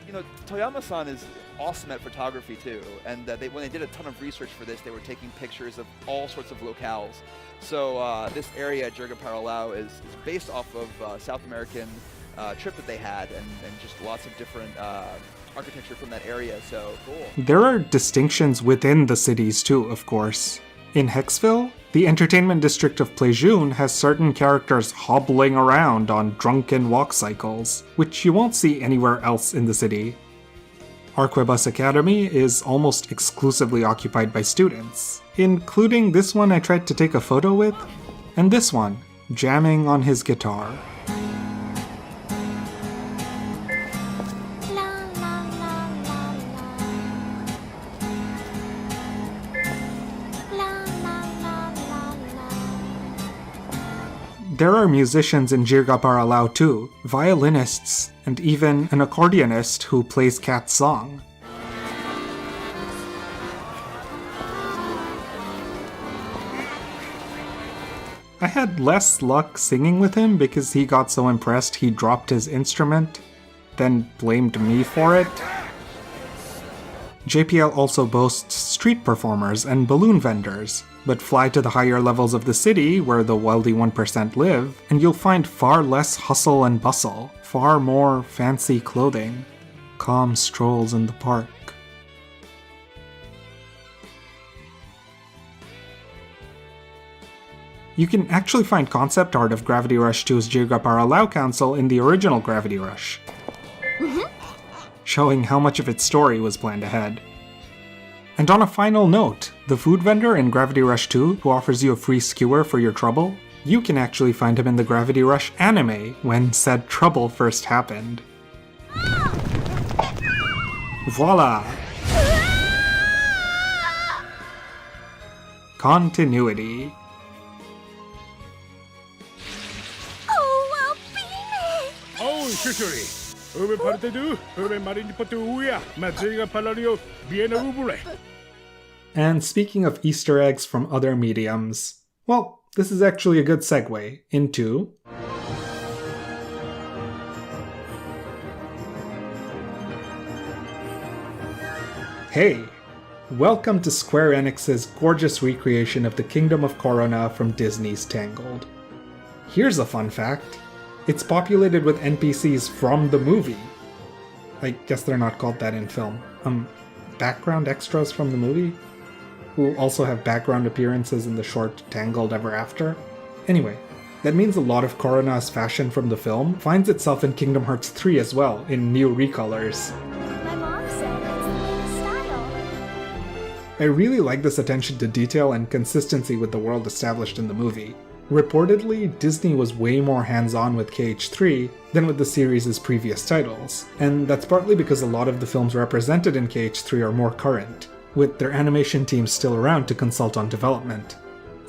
You know, Toyama-san is awesome at photography too, and when they did a ton of research for this, they were taking pictures of all sorts of locales. So this area, Jirga-Paralau, is based off of South American trip that they had, and just lots of different architecture from that area, so cool. There are distinctions within the cities too, of course. In Hicksville, the entertainment district of Plejun has certain characters hobbling around on drunken walk cycles, which you won't see anywhere else in the city. Arquebus Academy is almost exclusively occupied by students, including this one I tried to take a photo with, and this one, jamming on his guitar. There are musicians in Jirga-Paralau too, violinists, and even an accordionist who plays Cat's song. I had less luck singing with him because he got so impressed he dropped his instrument, then blamed me for it. JPL also boasts street performers and balloon vendors, but fly to the higher levels of the city where the wealthy 1% live, and you'll find far less hustle and bustle, far more fancy clothing, calm strolls in the park. You can actually find concept art of Gravity Rush 2's Jirga-Paralau Council in the original Gravity Rush, showing how much of its story was planned ahead. And on a final note, the food vendor in Gravity Rush 2 who offers you a free skewer for your trouble, you can actually find him in the Gravity Rush anime when said trouble first happened. Voila! Continuity. Oh, Albini! Oh, Shishuri! Ove parte du, ove marini patuya, mazinga palario, bien ubule. And speaking of Easter eggs from other mediums, well, this is actually a good segue into... Hey! Welcome to Square Enix's gorgeous recreation of the Kingdom of Corona from Disney's Tangled. Here's a fun fact. It's populated with NPCs from the movie. I guess they're not called that in film. Background extras from the movie? Who also have background appearances in the short Tangled Ever After? Anyway, that means a lot of Corona's fashion from the film finds itself in Kingdom Hearts 3 as well, in new recolors. My mom said it's the latest style. I really like this attention to detail and consistency with the world established in the movie. Reportedly, Disney was way more hands-on with KH3 than with the series' previous titles, and that's partly because a lot of the films represented in KH3 are more current, with their animation teams still around to consult on development.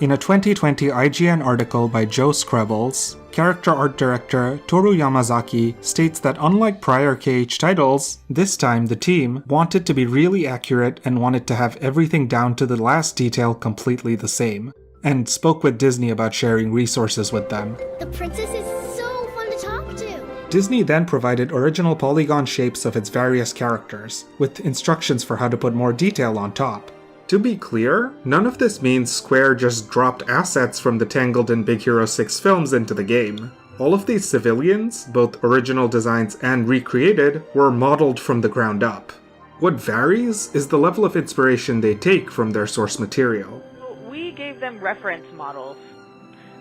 In a 2020 IGN article by Joe Screbbles, character art director Toru Yamazaki states that unlike prior KH titles, this time the team wanted to be really accurate and wanted to have everything down to the last detail completely the same, and spoke with Disney about sharing resources with them. The princess is so fun to talk to. Disney then provided original polygon shapes of its various characters, with instructions for how to put more detail on top. To be clear, none of this means Square just dropped assets from the Tangled and Big Hero 6 films into the game. All of these civilians, both original designs and recreated, were modeled from the ground up. What varies is the level of inspiration they take from their source material. We gave them reference models,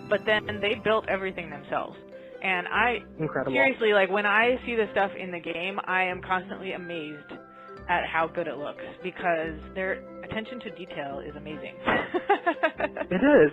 but then they built everything themselves. And seriously, like, when I see this stuff in the game, I am constantly amazed at how good it looks, because they're attention to detail is amazing. It is.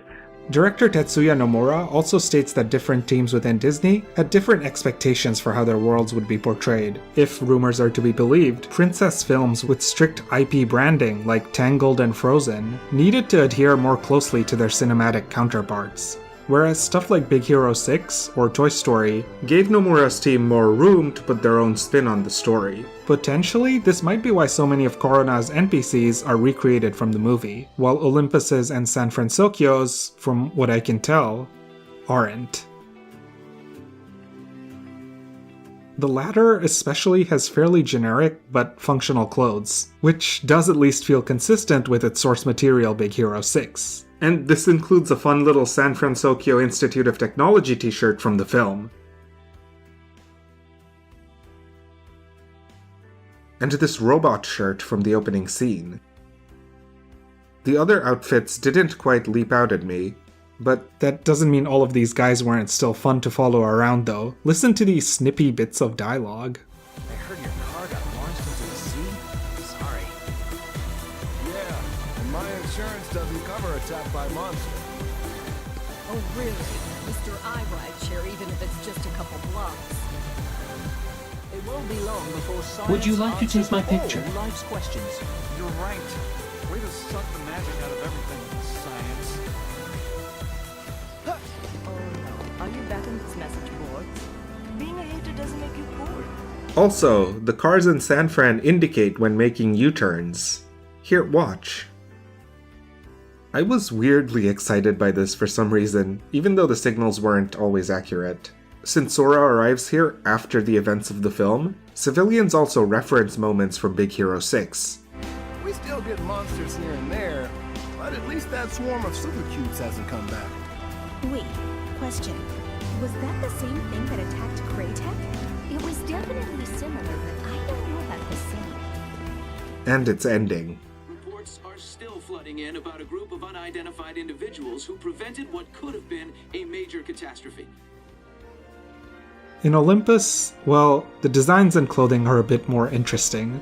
Director Tetsuya Nomura also states that different teams within Disney had different expectations for how their worlds would be portrayed. If rumors are to be believed, princess films with strict IP branding like Tangled and Frozen needed to adhere more closely to their cinematic counterparts. Whereas stuff like Big Hero 6 or Toy Story gave Nomura's team more room to put their own spin on the story. Potentially, this might be why so many of Corona's NPCs are recreated from the movie, while Olympus's and San Francisco's, from what I can tell, aren't. The latter especially has fairly generic but functional clothes, which does at least feel consistent with its source material Big Hero 6. And this includes a fun little San Francisco Institute of Technology t-shirt from the film. And this robot shirt from the opening scene. The other outfits didn't quite leap out at me, but that doesn't mean all of these guys weren't still fun to follow around though. Listen to these snippy bits of dialogue. I heard your car got launched into the sea? Sorry. Yeah, and my insurance doesn't cover attack by monster. Oh, really? Mr. I ride share even if it's just a couple blocks. It won't be long before science Would you like to take my picture? all life's questions. You're right. Way to suck the magic out of everything, science. Oh no, are you back on this message board? Being a hater doesn't make you cool. Also, the cars in San Fran indicate when making U-turns. Here, watch. I was weirdly excited by this for some reason, even though the signals weren't always accurate. Since Sora arrives here after the events of the film, civilians also reference moments from Big Hero 6. We still get monsters here and there, but at least that swarm of super cutes hasn't come back. Wait, question. Was that the same thing that attacked Kraytech? It was definitely similar, but I don't know about the same. And its ending. Reports are still flooding in about a group of unidentified individuals who prevented what could have been a major catastrophe. In Olympus, well, the designs and clothing are a bit more interesting.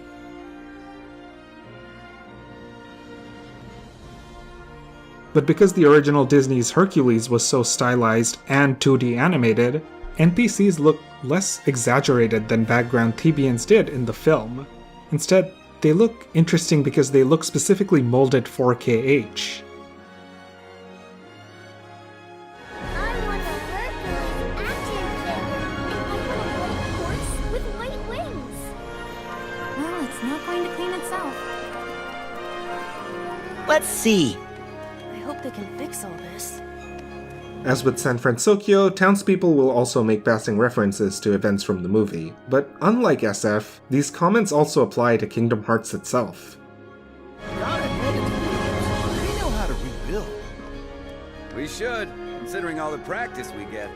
But because the original Disney's Hercules was so stylized and 2D animated, NPCs look less exaggerated than background Thebians did in the film. Instead, they look interesting because they look specifically molded for KH. Let's see. I hope they can fix all this. As with San Francisco, townspeople will also make passing references to events from the movie, but unlike SF, these comments also apply to Kingdom Hearts itself. Gotta hand it to them. We know how to rebuild. We should, considering all the practice we get.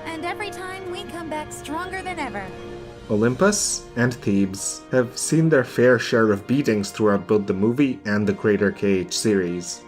And every time we come back stronger than ever. Olympus and Thebes have seen their fair share of beatings throughout both the movie and the greater KH series.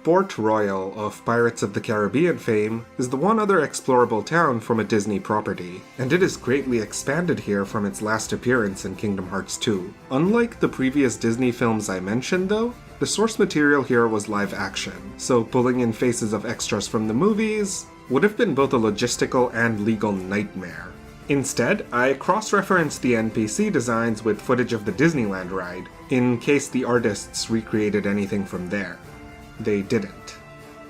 Port Royal of Pirates of the Caribbean fame is the one other explorable town from a Disney property, and it is greatly expanded here from its last appearance in Kingdom Hearts 2. Unlike the previous Disney films I mentioned though, the source material here was live action, so pulling in faces of extras from the movies would have been both a logistical and legal nightmare. Instead, I cross-referenced the NPC designs with footage of the Disneyland ride, in case the artists recreated anything from there. They didn't.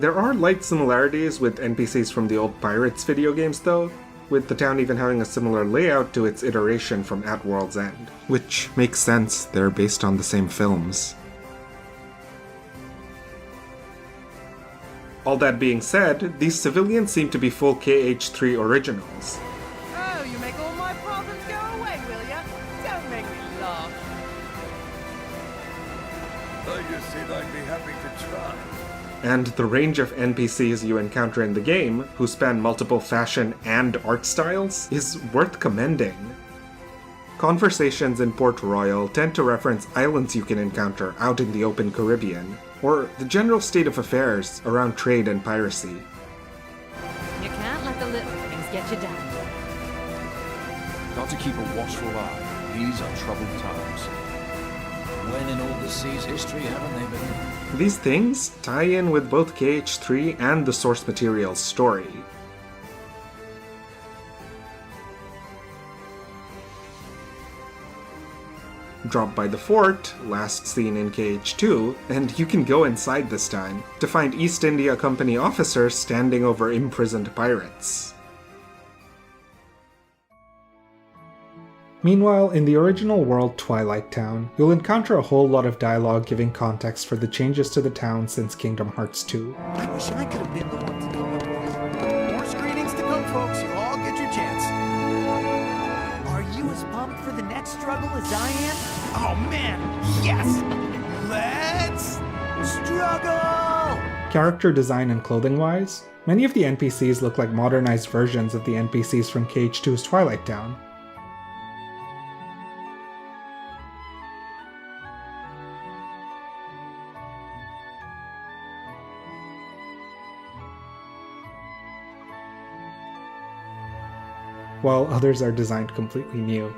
There are light similarities with NPCs from the old Pirates video games though, with the town even having a similar layout to its iteration from At World's End. Which makes sense, they're based on the same films. All that being said, these civilians seem to be full KH3 originals. Oh, you make all my problems go away, will ya? Don't make me laugh. I guess I'd be happy to try. And the range of NPCs you encounter in the game, who span multiple fashion and art styles, is worth commending. Conversations in Port Royal tend to reference islands you can encounter out in the open Caribbean, or the general state of affairs around trade and piracy. You can't let the little things get you down. Got to keep a watchful eye. These are troubled times. When in all the sea's history haven't they been? These things tie in with both KH3 and the source material's story. Drop by the fort, last seen in KH2, and you can go inside this time to find East India Company officers standing over imprisoned pirates. Meanwhile, in the original world Twilight Town, you'll encounter a whole lot of dialogue giving context for the changes to the town since Kingdom Hearts 2. I wish I could have been the one to come up with. More screenings to come, folks. You'll all get your chance. Are you as pumped for the next struggle as I am? Oh man, yes! Let's struggle! Character design and clothing-wise, many of the NPCs look like modernized versions of the NPCs from KH2's Twilight Town. While others are designed completely new.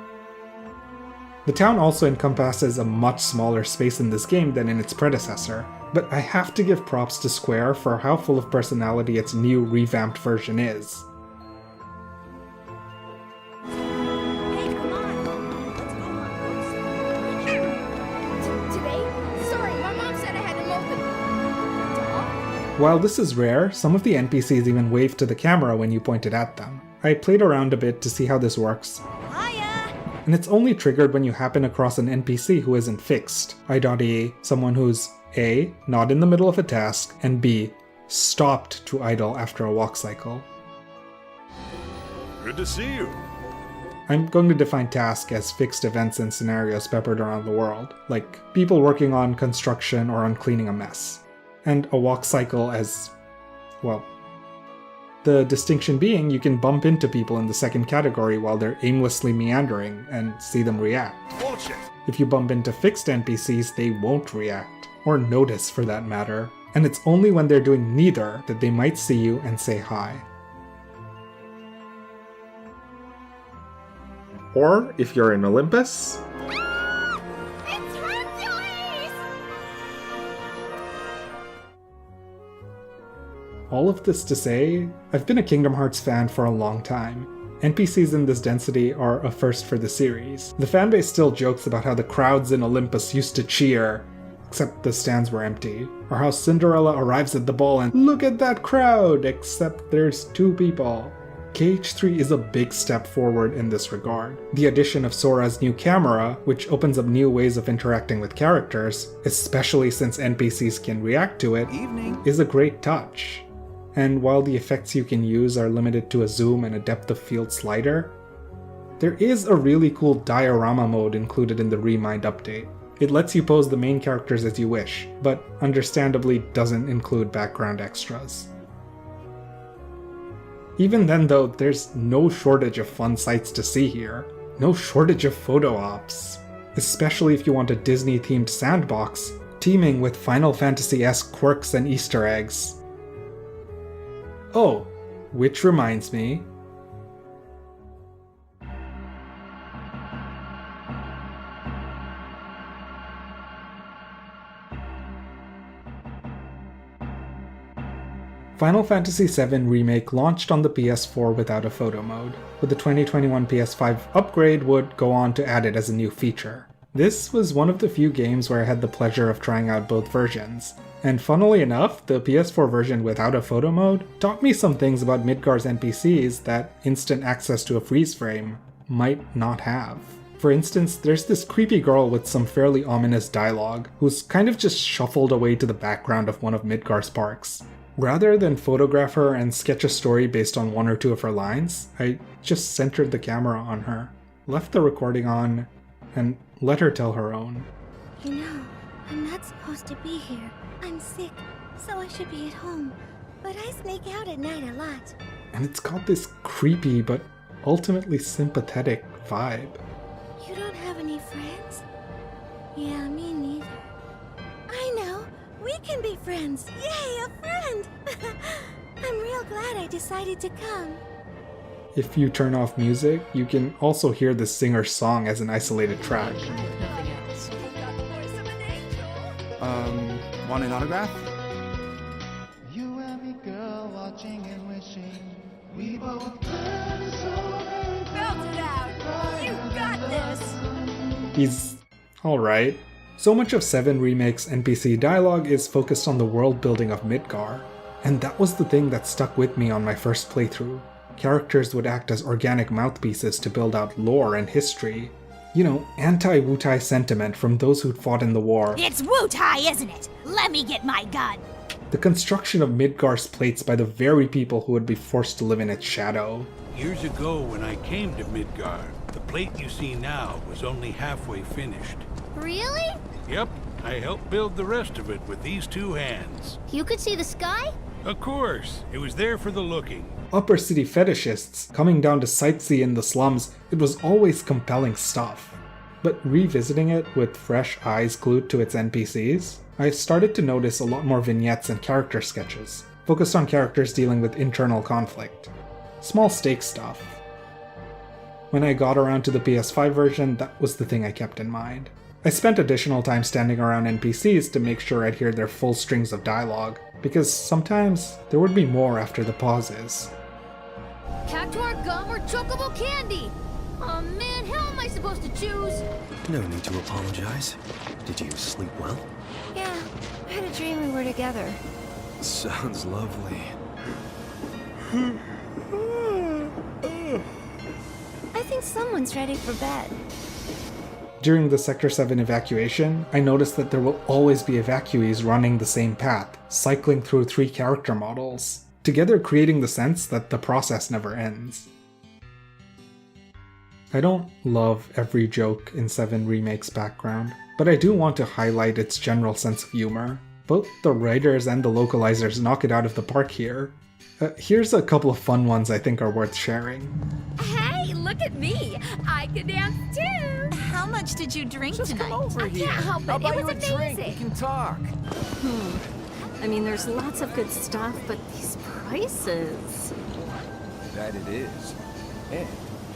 The town also encompasses a much smaller space in this game than in its predecessor, but I have to give props to Square for how full of personality its new revamped version is. Hey, come on! Let's go on. Today? Sorry, my mom said I had an open. While this is rare, some of the NPCs even wave to the camera when you point it at them. I played around a bit to see how this works. Hiya! And it's only triggered when you happen across an NPC who isn't fixed, i.e. someone who's A. not in the middle of a task, and B. stopped to idle after a walk cycle. Good to see you. I'm going to define task as fixed events and scenarios peppered around the world, like people working on construction or on cleaning a mess. And a walk cycle as, well, the distinction being you can bump into people in the second category while they're aimlessly meandering and see them react. Bullshit. If you bump into fixed NPCs, they won't react, or notice for that matter, and it's only when they're doing neither that they might see you and say hi. Or, if you're in Olympus, all of this to say, I've been a Kingdom Hearts fan for a long time. NPCs in this density are a first for the series. The fanbase still jokes about how the crowds in Olympus used to cheer, except the stands were empty, or how Cinderella arrives at the ball and look at that crowd, except there's 2 people. KH3 is a big step forward in this regard. The addition of Sora's new camera, which opens up new ways of interacting with characters, especially since NPCs can react to it, is a great touch. And while the effects you can use are limited to a zoom and a depth of field slider, there is a really cool diorama mode included in the Remind update. It lets you pose the main characters as you wish, but understandably doesn't include background extras. Even then though, there's no shortage of fun sights to see here. No shortage of photo ops. Especially if you want a Disney-themed sandbox, teeming with Final Fantasy-esque quirks and Easter eggs. Oh, which reminds me, Final Fantasy VII Remake launched on the PS4 without a photo mode, but the 2021 PS5 upgrade would go on to add it as a new feature. This was one of the few games where I had the pleasure of trying out both versions, and funnily enough, the PS4 version without a photo mode taught me some things about Midgar's NPCs that instant access to a freeze frame might not have. For instance, there's this creepy girl with some fairly ominous dialogue, who's kind of just shuffled away to the background of one of Midgar's parks. Rather than photograph her and sketch a story based on 1 or 2 of her lines, I just centered the camera on her, left the recording on, and let her tell her own. You know, I'm not supposed to be here. I'm sick, so I should be at home. But I sneak out at night a lot. And it's got this creepy but ultimately sympathetic vibe. You don't have any friends? Yeah, me neither. I know! We can be friends! Yay, a friend! I'm real glad I decided to come. If you turn off music, you can also hear the singer's song as an isolated track. Want an autograph? You and me, girl, watching and wishing we both Belt it out! You got this! He's alright. So much of 7 Remake's NPC dialogue is focused on the world building of Midgar, and that was the thing that stuck with me on my first playthrough. Characters would act as organic mouthpieces to build out lore and history. You know, anti-Wutai sentiment from those who'd fought in the war. It's Wutai, isn't it? Let me get my gun. The construction of Midgar's plates by the very people who would be forced to live in its shadow. Years ago when I came to Midgar, the plate you see now was only halfway finished. Really? Yep, I helped build the rest of it with these 2 hands. You could see the sky? Of course, it was there for the looking. Upper city fetishists coming down to sightsee in the slums, it was always compelling stuff. But revisiting it with fresh eyes glued to its NPCs, I started to notice a lot more vignettes and character sketches, focused on characters dealing with internal conflict. Small stake stuff. When I got around to the PS5 version, that was the thing I kept in mind. I spent additional time standing around NPCs to make sure I'd hear their full strings of dialogue, because sometimes there would be more after the pauses. Cactuar gum or chocobo candy? Oh man, how am I supposed to choose? No need to apologize. Did you sleep well? Yeah, I had a dream we were together. Sounds lovely. I think someone's ready for bed. During the Sector 7 evacuation, I noticed that there will always be evacuees running the same path, cycling through 3 character models, together creating the sense that the process never ends. I don't love every joke in 7 Remake's background, but I do want to highlight its general sense of humor. Both the writers and the localizers knock it out of the park here. Here's a couple of fun ones I think are worth sharing. Hey, look at me! I can dance too! How much did you drink tonight? Come over I here. can't help it. I'll buy It you was a amazing. drink. We can talk. I mean, there's lots of good stuff, but these prices... That it is. And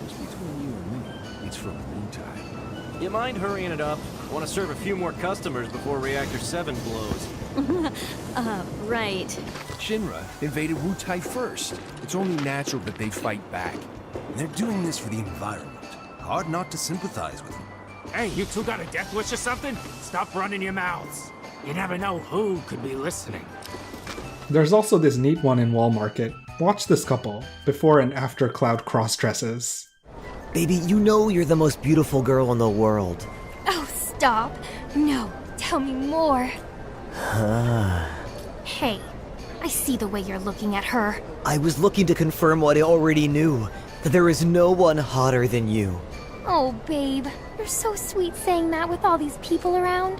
just between you and me, it's from Wutai. You mind hurrying it up? I want to serve a few more customers before Reactor 7 blows. Right. Shinra invaded Wutai first. It's only natural that they fight back. And they're doing this for the environment. Hard not to sympathize with them. Hey, you two got a death wish or something? Stop running your mouths. You never know who could be listening. There's also this neat one in Wall Market. Watch this couple, before and after Cloud cross-dresses. Baby, you know you're the most beautiful girl in the world. Oh, stop. No, tell me more. Hey, I see the way you're looking at her. I was looking to confirm what I already knew, that there is no one hotter than you. Oh, babe, you're so sweet saying that with all these people around.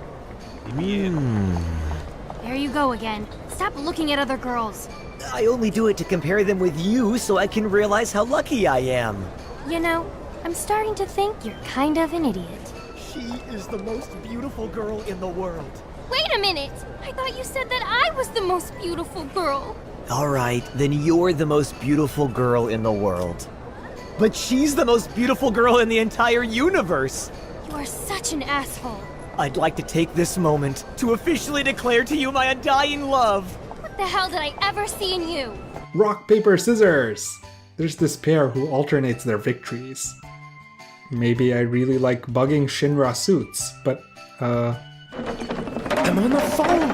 There you go again. Stop looking at other girls. I only do it to compare them with you so I can realize how lucky I am. You know, I'm starting to think you're kind of an idiot. She is the most beautiful girl in the world. Wait a minute! I thought you said that I was the most beautiful girl. Alright, then you're the most beautiful girl in the world. But she's the most beautiful girl in the entire universe! You are such an asshole. I'd like to take this moment to officially declare to you my undying love! What the hell did I ever see in you? Rock, paper, scissors! There's this pair who alternates their victories. Maybe I really like bugging Shinra suits, but, I'm on the phone!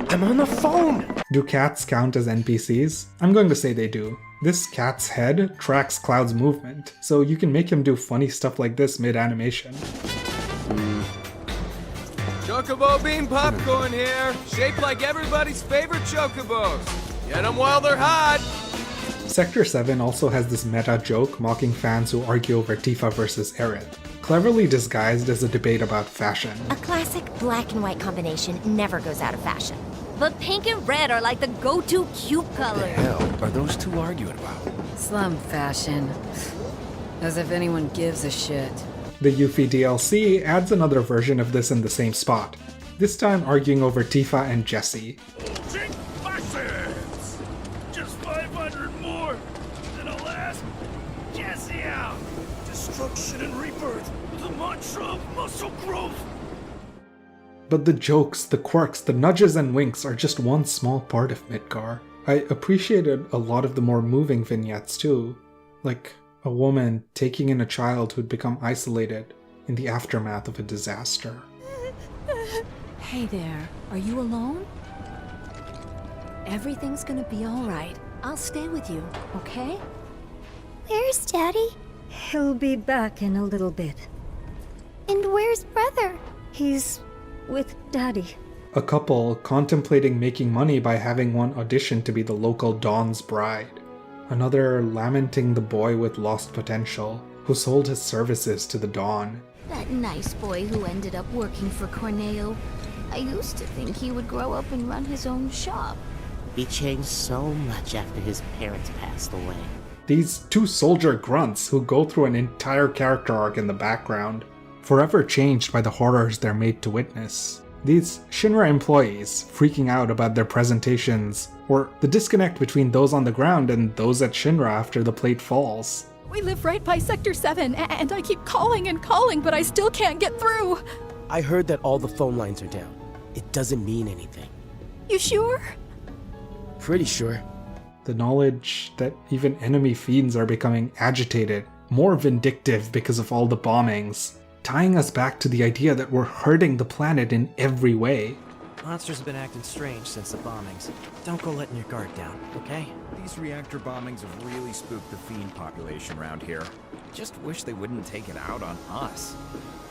I'm on the phone! Do cats count as NPCs? I'm going to say they do. This cat's head tracks Cloud's movement, so you can make him do funny stuff like this mid-animation. Chocobo bean popcorn here, shaped like everybody's favorite chocobos. Get them while they're hot! Sector 7 also has this meta joke mocking fans who argue over Tifa versus Aerith, cleverly disguised as a debate about fashion. A classic black and white combination never goes out of fashion. But pink and red are like the go-to cute color. What the hell are those two arguing about? Slum fashion. As if anyone gives a shit. The Yuffie DLC adds another version of this in the same spot, this time arguing over Tifa and Jessie. Just 500 more, and gonna last. Jesse out. Destruction and rebirth. The mantra of muscle growth. But the jokes, the quirks, the nudges and winks are just one small part of Midgar. I appreciated a lot of the more moving vignettes too, like a woman taking in a child who'd become isolated in the aftermath of a disaster. Hey there, are you alone? Everything's gonna be alright. I'll stay with you, okay? Where's Daddy? He'll be back in a little bit. And where's Brother? He's with Daddy. A couple contemplating making money by having one audition to be the local Dawn's bride. Another lamenting the boy with lost potential, who sold his services to the Dawn. That nice boy who ended up working for Corneo. I used to think he would grow up and run his own shop. He changed so much after his parents passed away. These two soldier grunts who go through an entire character arc in the background, forever changed by the horrors they're made to witness. These Shinra employees freaking out about their presentations, or the disconnect between those on the ground and those at Shinra after the plate falls. We live right by Sector 7, and I keep calling and calling, but I still can't get through. I heard that all the phone lines are down. It doesn't mean anything. You sure? Pretty sure. The knowledge that even enemy fiends are becoming agitated, more vindictive because of all the bombings, tying us back to the idea that we're hurting the planet in every way. Monsters have been acting strange since the bombings. Don't go letting your guard down, okay? These reactor bombings have really spooked the fiend population around here. Just wish they wouldn't take it out on us.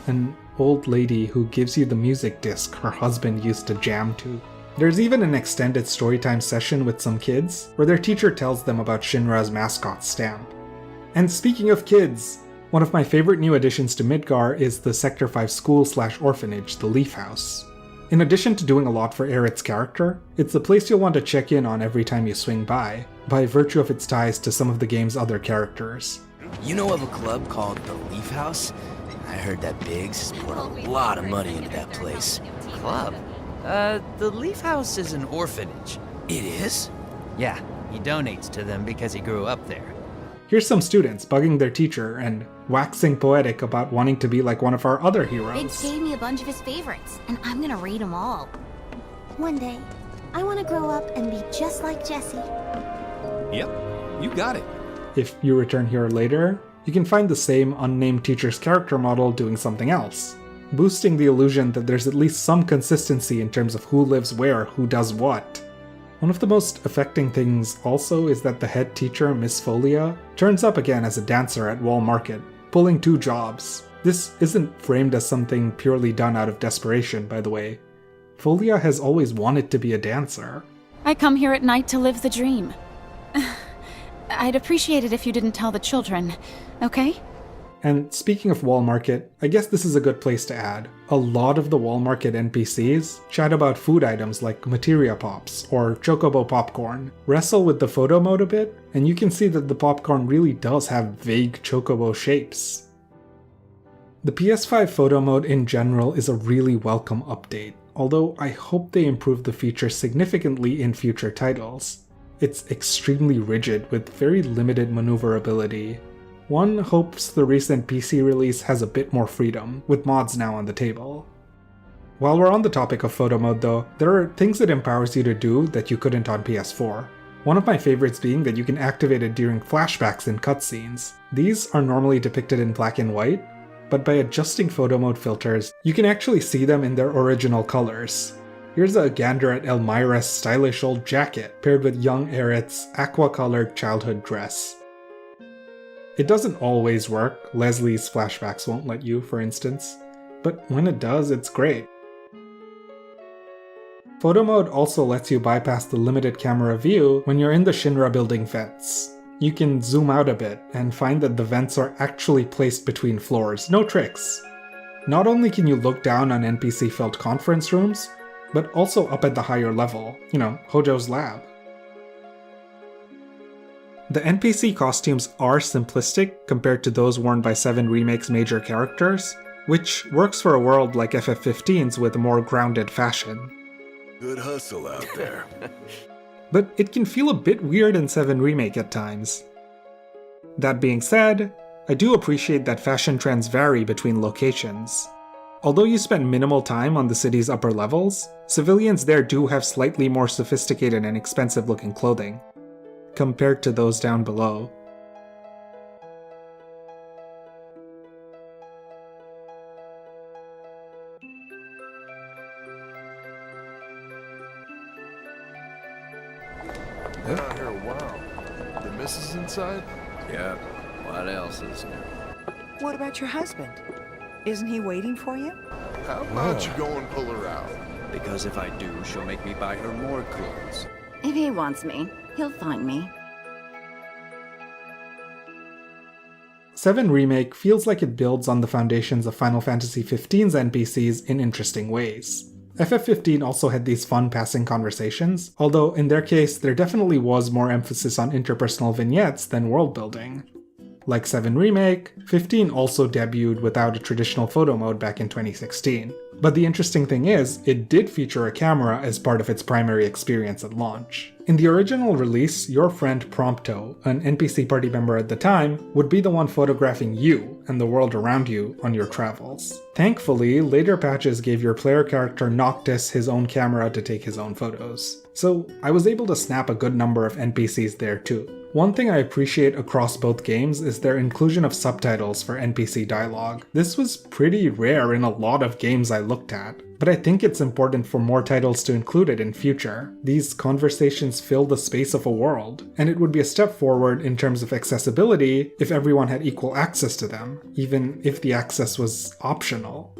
An old lady who gives you the music disc her husband used to jam to. There's even an extended storytime session with some kids, where their teacher tells them about Shinra's mascot stamp. And speaking of kids, one of my favorite new additions to Midgar is the Sector 5 school/orphanage, the Leaf House. In addition to doing a lot for Aerith's character, it's the place you'll want to check in on every time you swing by virtue of its ties to some of the game's other characters. You know of a club called the Leaf House? I heard that Biggs has put a lot of money into that place. Club? The Leaf House is an orphanage. It is? Yeah, he donates to them because he grew up there. Here's some students bugging their teacher and waxing poetic about wanting to be like one of our other heroes. Biggs gave me a bunch of his favorites, and I'm gonna read them all. One day, I want to grow up and be just like Jesse. Yep, you got it. If you return here later, you can find the same unnamed teacher's character model doing something else, boosting the illusion that there's at least some consistency in terms of who lives where, who does what. One of the most affecting things also is that the head teacher, Miss Folia, turns up again as a dancer at Wall Market, pulling 2 jobs. This isn't framed as something purely done out of desperation, by the way. Folia has always wanted to be a dancer. I come here at night to live the dream. I'd appreciate it if you didn't tell the children, okay? And speaking of Wall Market, I guess this is a good place to add. A lot of the Wall Market NPCs chat about food items like Materia Pops or Chocobo Popcorn, wrestle with the photo mode a bit, and you can see that the popcorn really does have vague Chocobo shapes. The PS5 photo mode in general is a really welcome update, although I hope they improve the feature significantly in future titles. It's extremely rigid with very limited maneuverability. One hopes the recent PC release has a bit more freedom, with mods now on the table. While we're on the topic of photo mode though, there are things it empowers you to do that you couldn't on PS4. One of my favorites being that you can activate it during flashbacks in cutscenes. These are normally depicted in black and white, but by adjusting photo mode filters, you can actually see them in their original colors. Here's a gander at Elmira's stylish old jacket, paired with young Aerith's aqua-colored childhood dress. It doesn't always work, Leslie's flashbacks won't let you, for instance, but when it does, it's great. Photo mode also lets you bypass the limited camera view when you're in the Shinra building vents. You can zoom out a bit and find that the vents are actually placed between floors, no tricks. Not only can you look down on NPC-filled conference rooms, but also up at the higher level, Hojo's lab. The NPC costumes are simplistic compared to those worn by 7 Remake's major characters, which works for a world like FF15's with a more grounded fashion. Good hustle out there. But it can feel a bit weird in 7 Remake at times. That being said, I do appreciate that fashion trends vary between locations. Although you spend minimal time on the city's upper levels, civilians there do have slightly more sophisticated and expensive looking clothing, compared to those down below. Out here a while. The missus inside? Yep. What else is new? What about your husband? Isn't he waiting for you? How about you go and pull her out? Because if I do, she'll make me buy her more clothes. If he wants me, he'll find me. 7 Remake feels like it builds on the foundations of Final Fantasy XV's NPCs in interesting ways. FF15 also had these fun passing conversations, although in their case there definitely was more emphasis on interpersonal vignettes than world building. Like 7 Remake, 15 also debuted without a traditional photo mode back in 2016. But the interesting thing is, it did feature a camera as part of its primary experience at launch. In the original release, your friend Prompto, an NPC party member at the time, would be the one photographing you and the world around you on your travels. Thankfully, later patches gave your player character Noctis his own camera to take his own photos. So I was able to snap a good number of NPCs there too. One thing I appreciate across both games is their inclusion of subtitles for NPC dialogue. This was pretty rare in a lot of games I looked at, but I think it's important for more titles to include it in future. These conversations fill the space of a world, and it would be a step forward in terms of accessibility if everyone had equal access to them, even if the access was optional.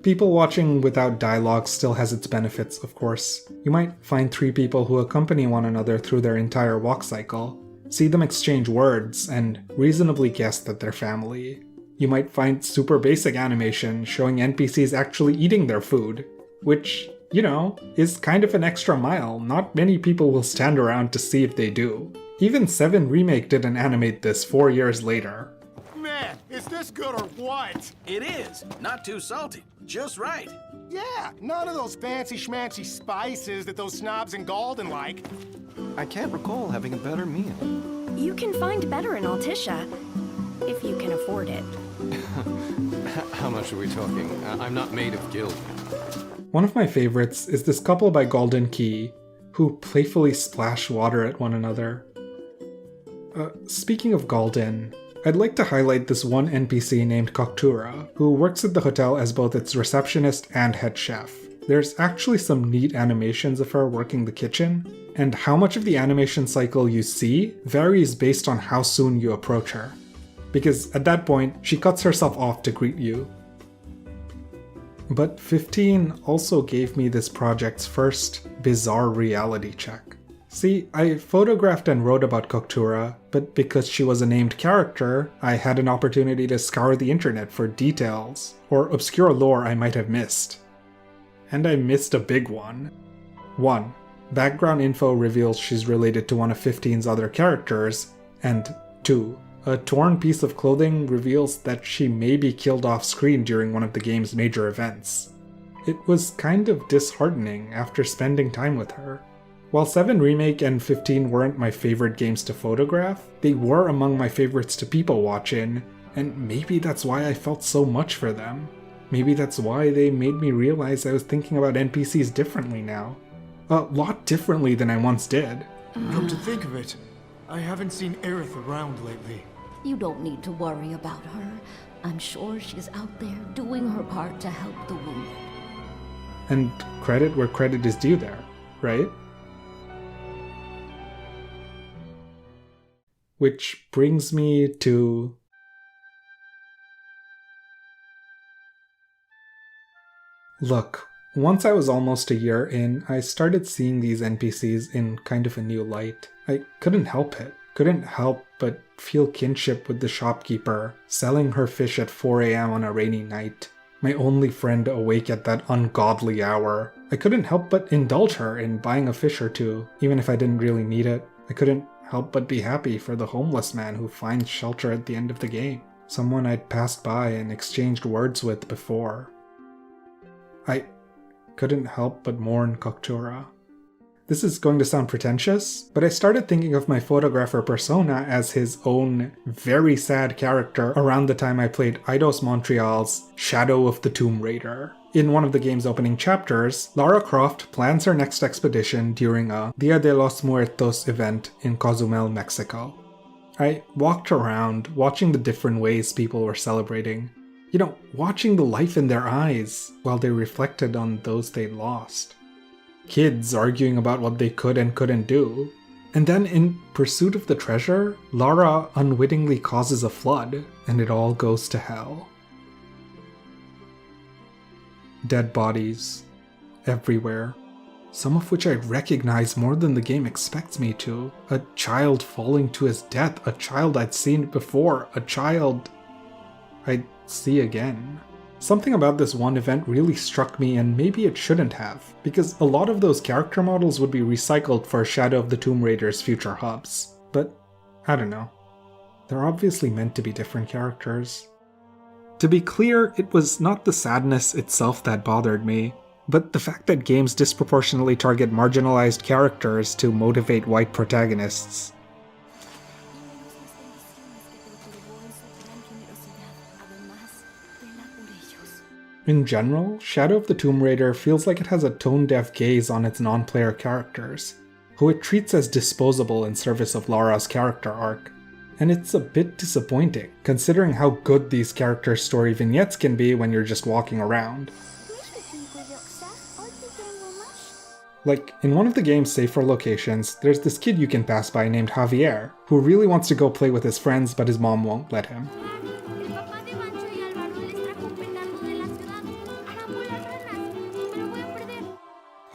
People watching without dialogue still has its benefits, of course. You might find 3 people who accompany one another through their entire walk cycle, see them exchange words, and reasonably guess that they're family. You might find super basic animation showing NPCs actually eating their food, which, you know, is kind of an extra mile. Not many people will stand around to see if they do. Even 7 Remake didn't animate this 4 years later. Man, is this good or what? It is. Not too salty. Just right. Yeah, none of those fancy schmancy spices that those snobs in Galden like. I can't recall having a better meal. You can find better in Altissia, if you can afford it. How much are we talking? I'm not made of guild. One of my favorites is this couple by Golden Key, who playfully splash water at one another. Speaking of Golden, I'd like to highlight this one NPC named Koktura, who works at the hotel as both its receptionist and head chef. There's actually some neat animations of her working the kitchen, and how much of the animation cycle you see varies based on how soon you approach her. Because at that point, she cuts herself off to greet you. But 15 also gave me this project's first bizarre reality check. See, I photographed and wrote about Koktura, but because she was a named character, I had an opportunity to scour the internet for details, or obscure lore I might have missed. And I missed a big one. 1. Background info reveals she's related to one of 15's other characters, and 2. A torn piece of clothing reveals that she may be killed off screen during one of the game's major events. It was kind of disheartening after spending time with her. While 7 Remake and 15 weren't my favorite games to photograph, they were among my favorites to people watch in, and maybe that's why I felt so much for them. Maybe that's why they made me realize I was thinking about NPCs differently now. A lot differently than I once did. Come to think of it, I haven't seen Aerith around lately. You don't need to worry about her. I'm sure she's out there doing her part to help the wounded. And credit where credit is due there, right? Which brings me to... Look, once I was almost a year in, I started seeing these NPCs in kind of a new light. I couldn't help it. Couldn't help but feel kinship with the shopkeeper, selling her fish at 4 AM on a rainy night. My only friend awake at that ungodly hour. I couldn't help but indulge her in buying a fish or two, even if I didn't really need it. I couldn't help but be happy for the homeless man who finds shelter at the end of the game. Someone I'd passed by and exchanged words with before. I couldn't help but mourn Koktura. This is going to sound pretentious, but I started thinking of my photographer persona as his own very sad character around the time I played Eidos Montreal's Shadow of the Tomb Raider. In one of the game's opening chapters, Lara Croft plans her next expedition during a Dia de los Muertos event in Cozumel, Mexico. I walked around, watching the different ways people were celebrating. You know, watching the life in their eyes while they reflected on those they'd lost. Kids arguing about what they could and couldn't do. And then in pursuit of the treasure, Lara unwittingly causes a flood, and it all goes to hell. Dead bodies. Everywhere. Some of which I'd recognize more than the game expects me to. A child falling to his death, a child I'd seen before, a child I'd see again. Something about this one event really struck me, and maybe it shouldn't have, because a lot of those character models would be recycled for Shadow of the Tomb Raider's future hubs. But, I don't know. They're obviously meant to be different characters. To be clear, it was not the sadness itself that bothered me, but the fact that games disproportionately target marginalized characters to motivate white protagonists. In general, Shadow of the Tomb Raider feels like it has a tone-deaf gaze on its non-player characters, who it treats as disposable in service of Lara's character arc. And it's a bit disappointing, considering how good these character story vignettes can be when you're just walking around. Like, in one of the game's safer locations, there's this kid you can pass by named Javier, who really wants to go play with his friends but his mom won't let him.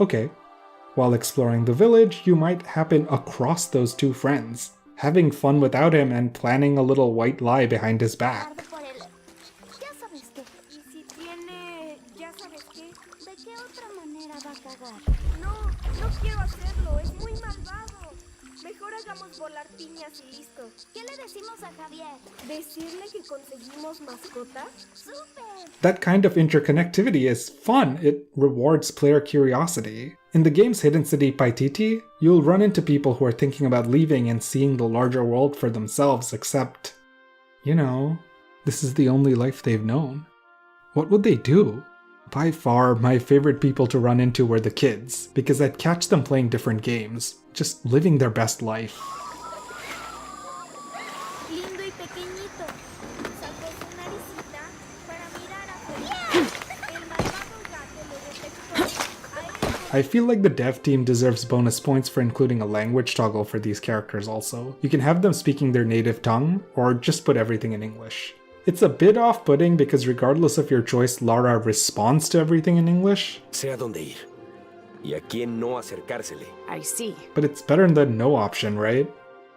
Okay, while exploring the village, you might happen across those two friends, having fun without him and planning a little white lie behind his back. That kind of interconnectivity is fun. It rewards player curiosity. In the game's Hidden City Paititi, you'll run into people who are thinking about leaving and seeing the larger world for themselves, except, you know, this is the only life they've known. What would they do? By far, my favorite people to run into were the kids, because I'd catch them playing different games, just living their best life. I feel like the dev team deserves bonus points for including a language toggle for these characters also. You can have them speaking their native tongue, or just put everything in English. It's a bit off-putting because regardless of your choice, Lara responds to everything in English. Sé a dónde ir. Y a quién no acercársele. I see. But it's better than no option, right?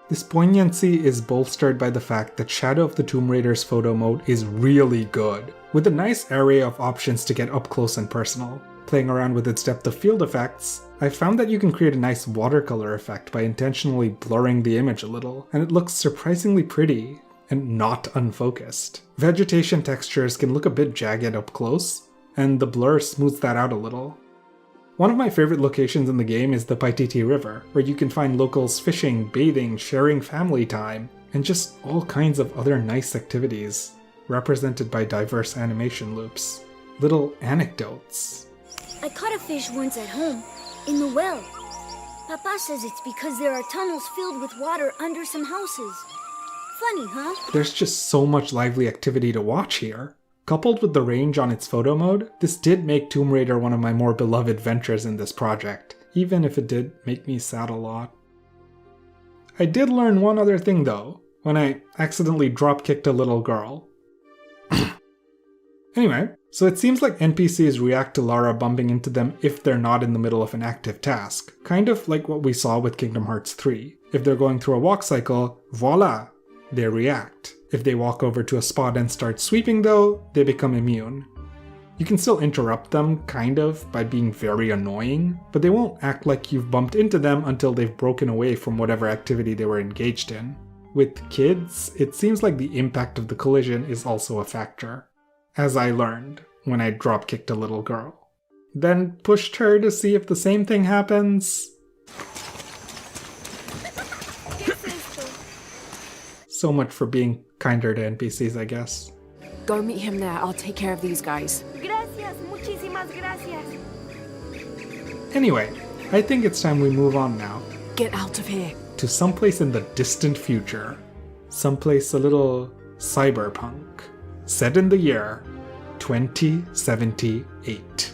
This poignancy is bolstered by the fact that Shadow of the Tomb Raider's photo mode is really good, with a nice array of options to get up close and personal. Playing around with its depth of field effects, I found that you can create a nice watercolor effect by intentionally blurring the image a little, and it looks surprisingly pretty and not unfocused. Vegetation textures can look a bit jagged up close, and the blur smooths that out a little. One of my favorite locations in the game is the Paititi River, where you can find locals fishing, bathing, sharing family time, and just all kinds of other nice activities, represented by diverse animation loops. Little anecdotes. I caught a fish once at home, in the well. Papa says it's because there are tunnels filled with water under some houses. Funny, huh? There's just so much lively activity to watch here. Coupled with the range on its photo mode, this did make Tomb Raider one of my more beloved ventures in this project, even if it did make me sad a lot. I did learn one other thing though, when I accidentally drop-kicked a little girl. Anyway, so it seems like NPCs react to Lara bumping into them if they're not in the middle of an active task, kind of like what we saw with Kingdom Hearts 3. If they're going through a walk cycle, voila, they react. If they walk over to a spot and start sweeping though, they become immune. You can still interrupt them, kind of, by being very annoying, but they won't act like you've bumped into them until they've broken away from whatever activity they were engaged in. With kids, it seems like the impact of the collision is also a factor. As I learned when I drop-kicked a little girl. Then pushed her to see if the same thing happens, So much for being kinder to NPCs, I guess. Go meet him there. I'll take care of these guys. Gracias, muchísimas gracias. Anyway, I think it's time we move on now. Get out of here. To someplace in the distant future. Someplace a little cyberpunk. Set in the year 2078.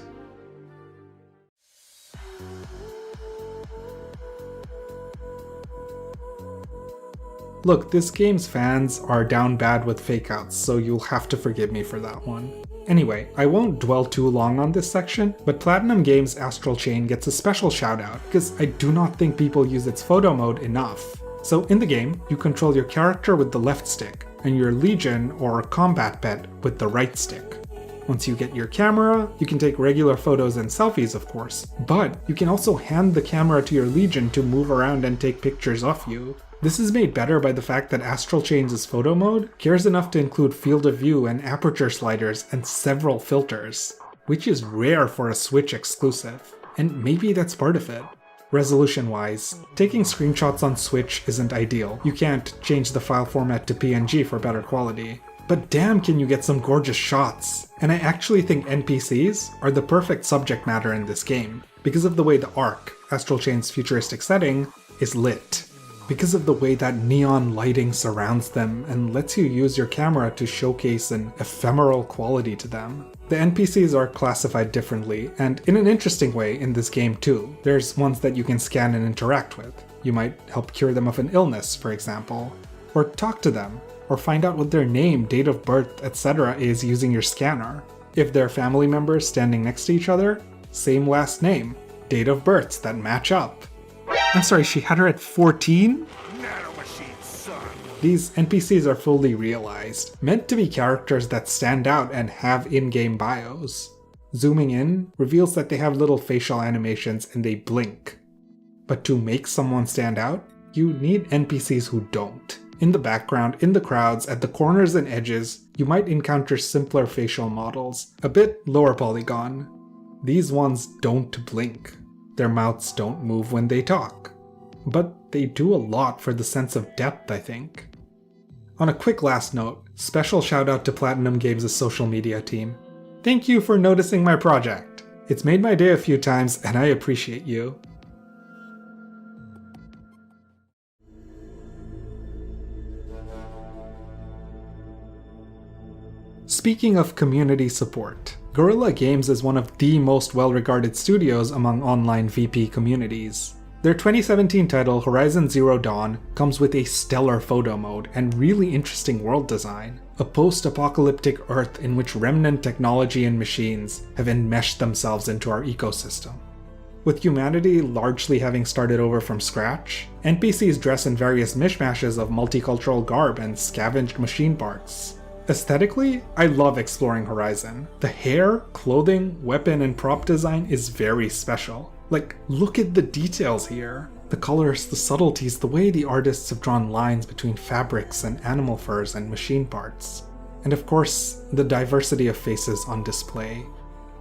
Look, this game's fans are down bad with fakeouts, so you'll have to forgive me for that one. Anyway, I won't dwell too long on this section, but Platinum Games' Astral Chain gets a special shout out because I do not think people use its photo mode enough. So in the game, you control your character with the left stick, and your Legion or combat pet with the right stick. Once you get your camera, you can take regular photos and selfies of course, but you can also hand the camera to your Legion to move around and take pictures of you. This is made better by the fact that Astral Chain's photo mode cares enough to include field of view and aperture sliders and several filters, which is rare for a Switch exclusive, and maybe that's part of it. Resolution-wise, taking screenshots on Switch isn't ideal. You can't change the file format to PNG for better quality. But damn can you get some gorgeous shots! And I actually think NPCs are the perfect subject matter in this game, because of the way the Ark, Astral Chain's futuristic setting, is lit. Because of the way that neon lighting surrounds them and lets you use your camera to showcase an ephemeral quality to them. The NPCs are classified differently, and in an interesting way in this game too. There's ones that you can scan and interact with. You might help cure them of an illness, for example, or talk to them, or find out what their name, date of birth, etc. is using your scanner. If they're family members standing next to each other, same last name, date of births that match up. I'm sorry, she had her at 14? These NPCs are fully realized, meant to be characters that stand out and have in-game bios. Zooming in reveals that they have little facial animations and they blink. But to make someone stand out, you need NPCs who don't. In the background, in the crowds, at the corners and edges, you might encounter simpler facial models, a bit lower polygon. These ones don't blink. Their mouths don't move when they talk. But they do a lot for the sense of depth, I think. On a quick last note, special shout out to Platinum Games' social media team. Thank you for noticing my project. It's made my day a few times and I appreciate you. Speaking of community support, Guerrilla Games is one of the most well-regarded studios among online VP communities. Their 2017 title, Horizon Zero Dawn, comes with a stellar photo mode and really interesting world design. A post-apocalyptic Earth in which remnant technology and machines have enmeshed themselves into our ecosystem. With humanity largely having started over from scratch, NPCs dress in various mishmashes of multicultural garb and scavenged machine parts. Aesthetically, I love exploring Horizon. The hair, clothing, weapon, and prop design is very special. Like, look at the details here. The colors, the subtleties, the way the artists have drawn lines between fabrics and animal furs and machine parts. And of course, the diversity of faces on display.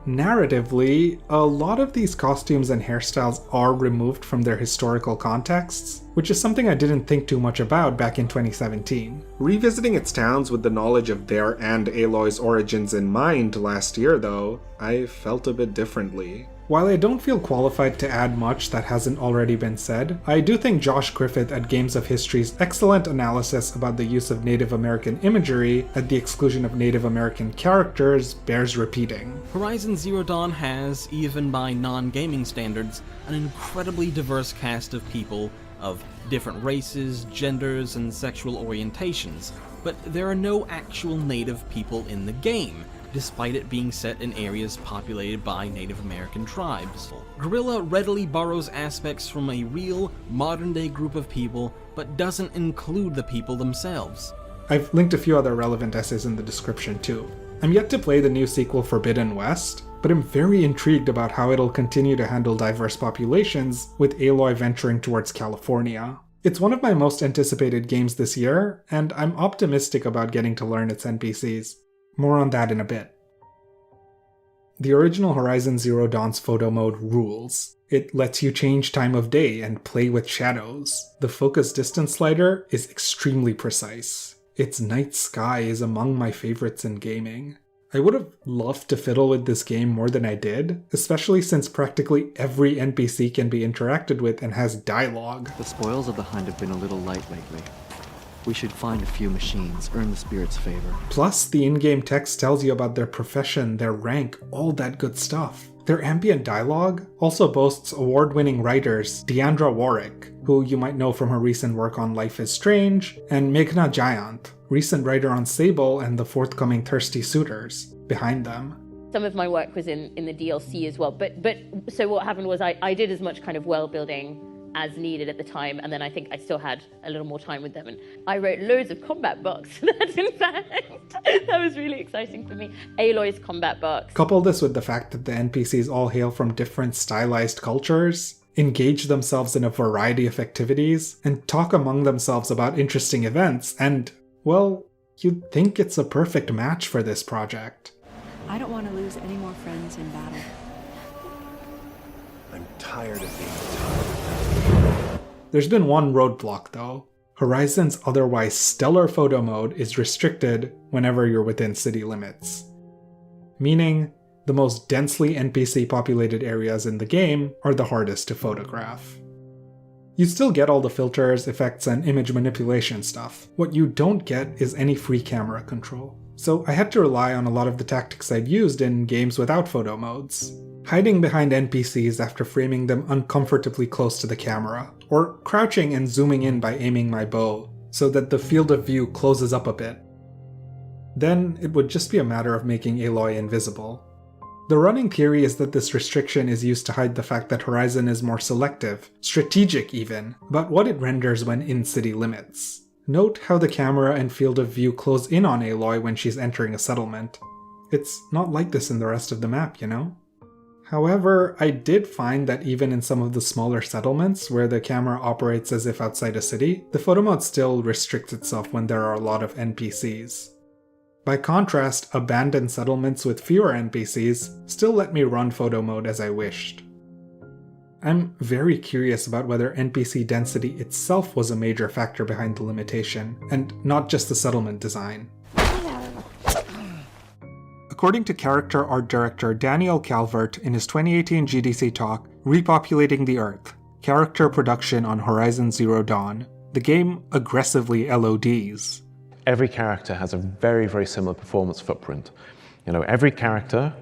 Narratively, a lot of these costumes and hairstyles are removed from their historical contexts, which is something I didn't think too much about back in 2017. Revisiting its towns with the knowledge of their and Aloy's origins in mind last year though, I felt a bit differently. While I don't feel qualified to add much that hasn't already been said, I do think Josh Griffith at Games of History's excellent analysis about the use of Native American imagery at the exclusion of Native American characters bears repeating. Horizon Zero Dawn has, even by non-gaming standards, an incredibly diverse cast of people of different races, genders, and sexual orientations, but there are no actual native people in the game, despite it being set in areas populated by Native American tribes. Guerrilla readily borrows aspects from a real, modern-day group of people, but doesn't include the people themselves. I've linked a few other relevant essays in the description too. I'm yet to play the new sequel Forbidden West, but I'm very intrigued about how it'll continue to handle diverse populations, with Aloy venturing towards California. It's one of my most anticipated games this year, and I'm optimistic about getting to learn its NPCs. More on that in a bit. The original Horizon Zero Dawn's photo mode rules. It lets you change time of day and play with shadows. The focus distance slider is extremely precise. Its night sky is among my favorites in gaming. I would have loved to fiddle with this game more than I did, especially since practically every NPC can be interacted with and has dialogue. The spoils of the hunt have been a little light lately. We should find a few machines, earn the spirit's favor. Plus, the in-game text tells you about their profession, their rank, all that good stuff. Their ambient dialogue also boasts award-winning writers Deandra Warwick, who you might know from her recent work on Life is Strange, and Meghna Jayant, recent writer on Sable and the forthcoming Thirsty Suitors, behind them. Some of my work was in the DLC as well, but so what happened was I did as much kind of world building as needed at the time, and then I think I still had a little more time with them, and I wrote loads of combat books. That was really exciting for me. Aloy's combat books. Couple this with the fact that the NPCs all hail from different stylized cultures, engage themselves in a variety of activities, and talk among themselves about interesting events, and, well, you'd think it's a perfect match for this project. I don't want to lose any more friends in battle. I'm tired of being tired. There's been one roadblock though. Horizon's otherwise stellar photo mode is restricted whenever you're within city limits. Meaning, the most densely NPC populated areas in the game are the hardest to photograph. You still get all the filters, effects, and image manipulation stuff. What you don't get is any free camera control. So I had to rely on a lot of the tactics I'd used in games without photo modes. Hiding behind NPCs after framing them uncomfortably close to the camera, or crouching and zooming in by aiming my bow, so that the field of view closes up a bit. Then it would just be a matter of making Aloy invisible. The running theory is that this restriction is used to hide the fact that Horizon is more selective, strategic even, about what it renders when in city limits. Note how the camera and field of view close in on Aloy when she's entering a settlement. It's not like this in the rest of the map, you know? However, I did find that even in some of the smaller settlements where the camera operates as if outside a city, the photo mode still restricts itself when there are a lot of NPCs. By contrast, abandoned settlements with fewer NPCs still let me run photo mode as I wished. I'm very curious about whether NPC density itself was a major factor behind the limitation, and not just the settlement design. According to character art director Daniel Calvert in his 2018 GDC talk, Repopulating the Earth, Character Production on Horizon Zero Dawn, the game aggressively LODs. Every character has a very, very similar performance footprint. You know, every character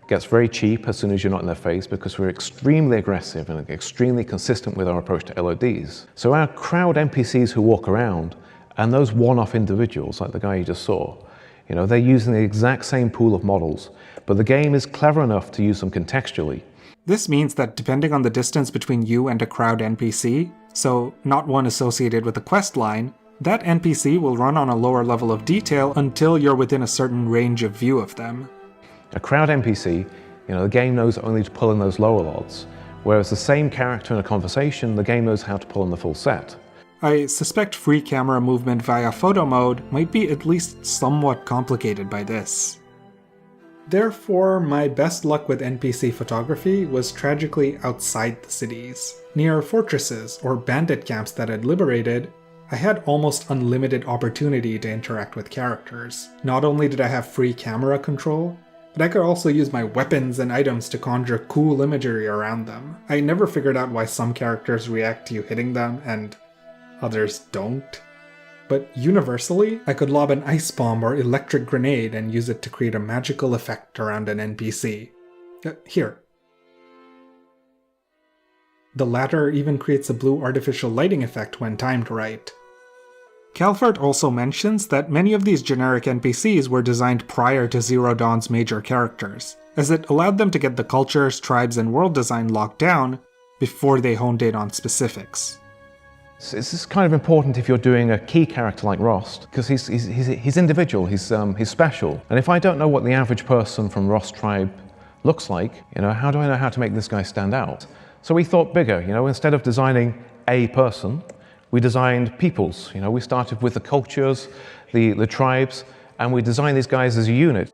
gets very cheap as soon as you're not in their face because we're extremely aggressive and extremely consistent with our approach to LODs. So our crowd NPCs who walk around and those one-off individuals, like the guy you just saw, you know, they're using the exact same pool of models, but the game is clever enough to use them contextually. This means that depending on the distance between you and a crowd NPC, so not one associated with a quest line, that NPC will run on a lower level of detail until you're within a certain range of view of them. A crowd NPC, you know, the game knows only to pull in those lower LODs, whereas the same character in a conversation, the game knows how to pull in the full set. I suspect free camera movement via photo mode might be at least somewhat complicated by this. Therefore, my best luck with NPC photography was tragically outside the cities. Near fortresses or bandit camps that I'd liberated, I had almost unlimited opportunity to interact with characters. Not only did I have free camera control, but I could also use my weapons and items to conjure cool imagery around them. I never figured out why some characters react to you hitting them and others don't. But universally, I could lob an ice bomb or electric grenade and use it to create a magical effect around an NPC. Here. The latter even creates a blue artificial lighting effect when timed right. Calvert also mentions that many of these generic NPCs were designed prior to Zero Dawn's major characters, as it allowed them to get the cultures, tribes, and world design locked down before they honed in on specifics. This is kind of important if you're doing a key character like Rost, because he's individual, he's special. And if I don't know what the average person from Rost tribe looks like, you know, how do I know how to make this guy stand out? So we thought bigger, you know, instead of designing a person, we designed peoples. You know, we started with the cultures, the tribes, and we designed these guys as a unit.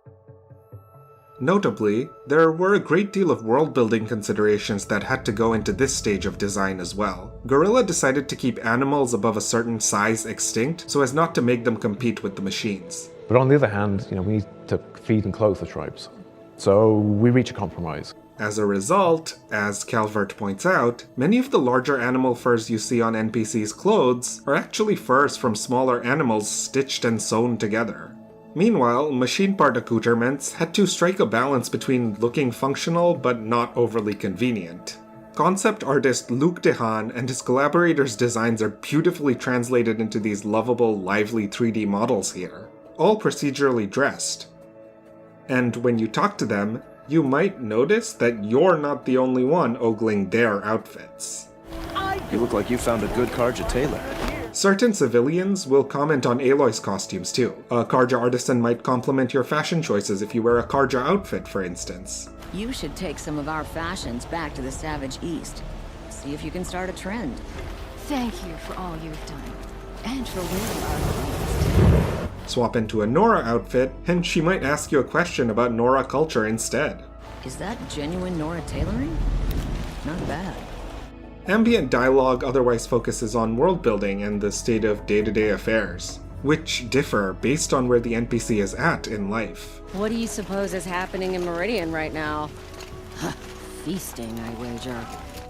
Notably, there were a great deal of world-building considerations that had to go into this stage of design as well. Guerrilla decided to keep animals above a certain size extinct so as not to make them compete with the machines. But on the other hand, we need to feed and clothe the tribes. So we reach a compromise. As a result, as Calvert points out, many of the larger animal furs you see on NPCs' clothes are actually furs from smaller animals stitched and sewn together. Meanwhile, machine part accoutrements had to strike a balance between looking functional but not overly convenient. Concept artist Luc Dehaan and his collaborators' designs are beautifully translated into these lovable, lively 3D models here, all procedurally dressed. And when you talk to them, you might notice that you're not the only one ogling their outfits. You look like you found a good Karja tailor. Certain civilians will comment on Aloy's costumes too. A Karja artisan might compliment your fashion choices if you wear a Karja outfit, for instance. You should take some of our fashions back to the Savage East. See if you can start a trend. Thank you for all you've done, and for wearing our clothes. Swap into a Nora outfit, and she might ask you a question about Nora culture instead. Is that genuine Nora tailoring? Not bad. Ambient dialogue otherwise focuses on world building and the state of day-to-day affairs, which differ based on where the NPC is at in life. What do you suppose is happening in Meridian right now? Feasting, I wager.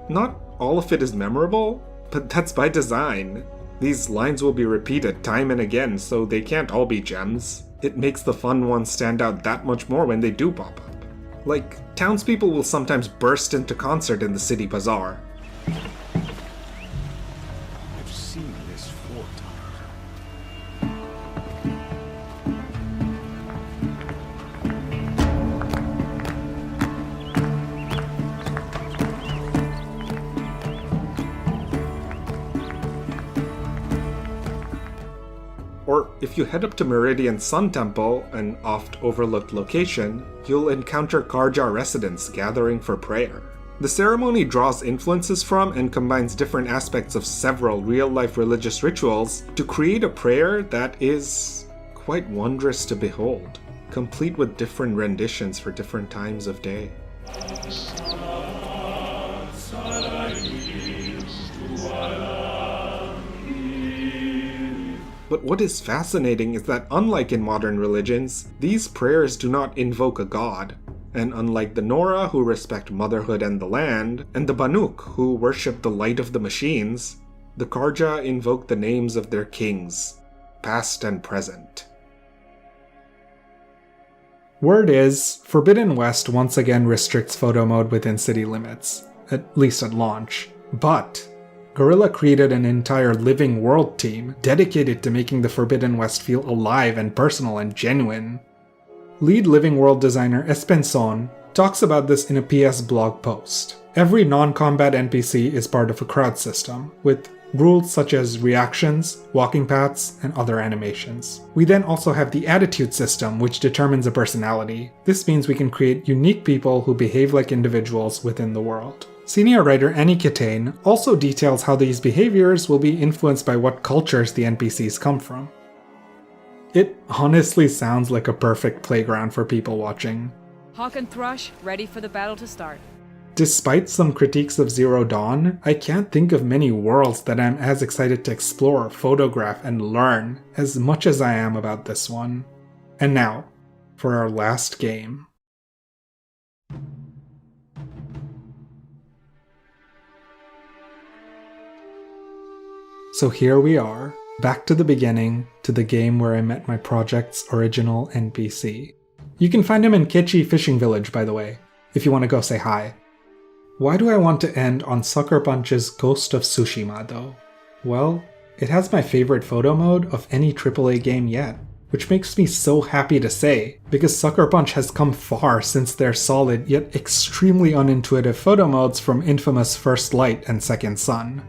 Not all of it is memorable, but that's by design. These lines will be repeated time and again, so they can't all be gems. It makes the fun ones stand out that much more when they do pop up. Like, townspeople will sometimes burst into concert in the city bazaar. I've seen this 4 times. Or if you head up to Meridian Sun Temple, an oft-overlooked location, you'll encounter Karja residents gathering for prayer. The ceremony draws influences from and combines different aspects of several real-life religious rituals to create a prayer that is quite wondrous to behold, complete with different renditions for different times of day. But what is fascinating is that unlike in modern religions, these prayers do not invoke a god. And unlike the Nora, who respect motherhood and the land, and the Banuk, who worship the light of the machines, the Karja invoke the names of their kings, past and present. Word is, Forbidden West once again restricts photo mode within city limits, at least at launch. But Guerrilla created an entire living world team dedicated to making the Forbidden West feel alive and personal and genuine. Lead living world designer Espenson talks about this in a PS blog post. Every non-combat NPC is part of a crowd system, with rules such as reactions, walking paths, and other animations. We then also have the attitude system, which determines a personality. This means we can create unique people who behave like individuals within the world. Senior writer Annie Kitane also details how these behaviors will be influenced by what cultures the NPCs come from. It honestly sounds like a perfect playground for people watching. Hawk and Thrush, ready for the battle to start. Despite some critiques of Zero Dawn, I can't think of many worlds that I'm as excited to explore, photograph, and learn as much as I am about this one. And now, for our last game. So here we are, back to the beginning, to the game where I met my project's original NPC. You can find him in Kechi Fishing Village, by the way, if you want to go say hi. Why do I want to end on Sucker Punch's Ghost of Tsushima, though? Well, it has my favorite photo mode of any AAA game yet, which makes me so happy to say, because Sucker Punch has come far since their solid yet extremely unintuitive photo modes from infamous First Light and Second Sun.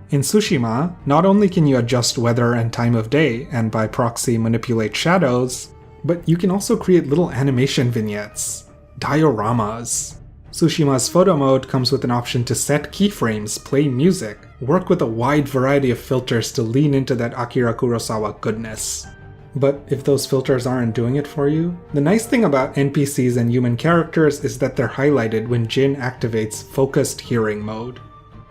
In Tsushima, not only can you adjust weather and time of day, and by proxy manipulate shadows, but you can also create little animation vignettes, dioramas. Tsushima's photo mode comes with an option to set keyframes, play music, work with a wide variety of filters to lean into that Akira Kurosawa goodness. But if those filters aren't doing it for you, the nice thing about NPCs and human characters is that they're highlighted when Jin activates Focused Hearing mode.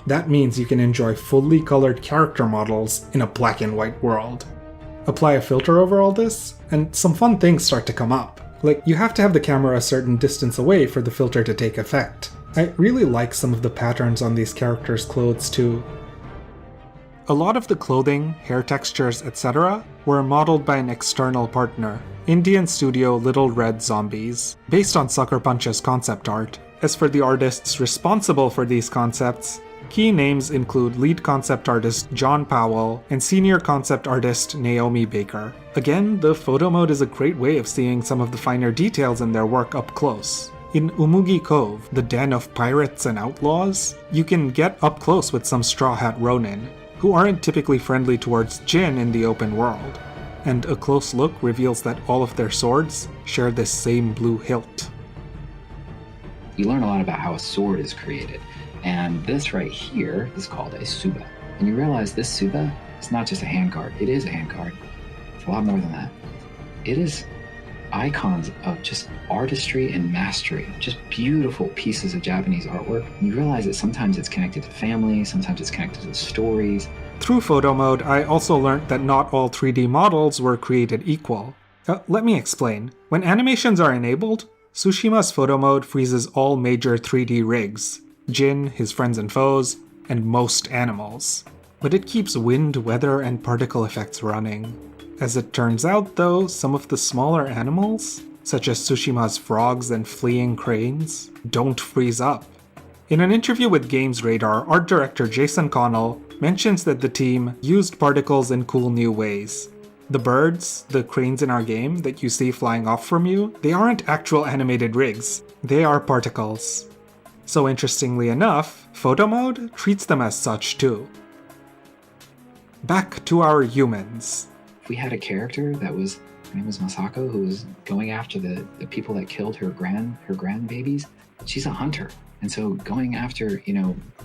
That means you can enjoy fully colored character models in a black and white world. Apply a filter over all this, and some fun things start to come up. Like, you have to have the camera a certain distance away for the filter to take effect. I really like some of the patterns on these characters' clothes too. A lot of the clothing, hair textures, etc. were modeled by an external partner, Indian studio Little Red Zombies, based on Sucker Punch's concept art. As for the artists responsible for these concepts, key names include lead concept artist John Powell and senior concept artist Naomi Baker. Again, the photo mode is a great way of seeing some of the finer details in their work up close. In Umugi Cove, the den of pirates and outlaws, you can get up close with some Straw Hat Ronin, who aren't typically friendly towards Jin in the open world. And a close look reveals that all of their swords share this same blue hilt. You learn a lot about how a sword is created. And this right here is called a suba. And you realize this suba is not just a handguard. It is a handguard. It's a lot more than that. It is icons of just artistry and mastery. Just beautiful pieces of Japanese artwork. And you realize that sometimes it's connected to family, sometimes it's connected to stories. Through photo mode, I also learned that not all 3D models were created equal. Let me explain. When animations are enabled, Tsushima's photo mode freezes all major 3D rigs. Jin, his friends and foes, and most animals. But it keeps wind, weather, and particle effects running. As it turns out though, some of the smaller animals, such as Tsushima's frogs and fleeing cranes, don't freeze up. In an interview with Games Radar, art director Jason Connell mentions that the team used particles in cool new ways. The birds, the cranes in our game that you see flying off from you, they aren't actual animated rigs, they are particles. So interestingly enough, photo mode treats them as such too. Back to our humans. If we had a character that was, her name was Masako, who was going after the people that killed her grandbabies, she's a hunter. And so going after,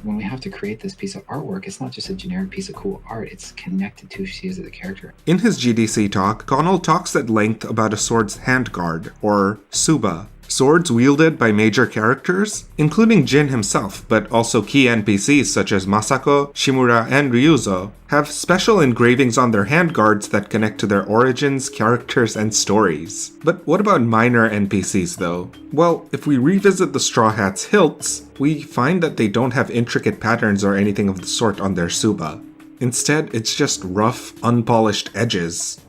when we have to create this piece of artwork, it's not just a generic piece of cool art, it's connected to who she is as a character. In his GDC talk, Connell talks at length about a sword's handguard, or suba. Swords wielded by major characters, including Jin himself, but also key NPCs such as Masako, Shimura, and Ryuzo, have special engravings on their handguards that connect to their origins, characters, and stories. But what about minor NPCs though? Well, if we revisit the Straw Hat's hilts, we find that they don't have intricate patterns or anything of the sort on their suba. Instead, it's just rough, unpolished edges.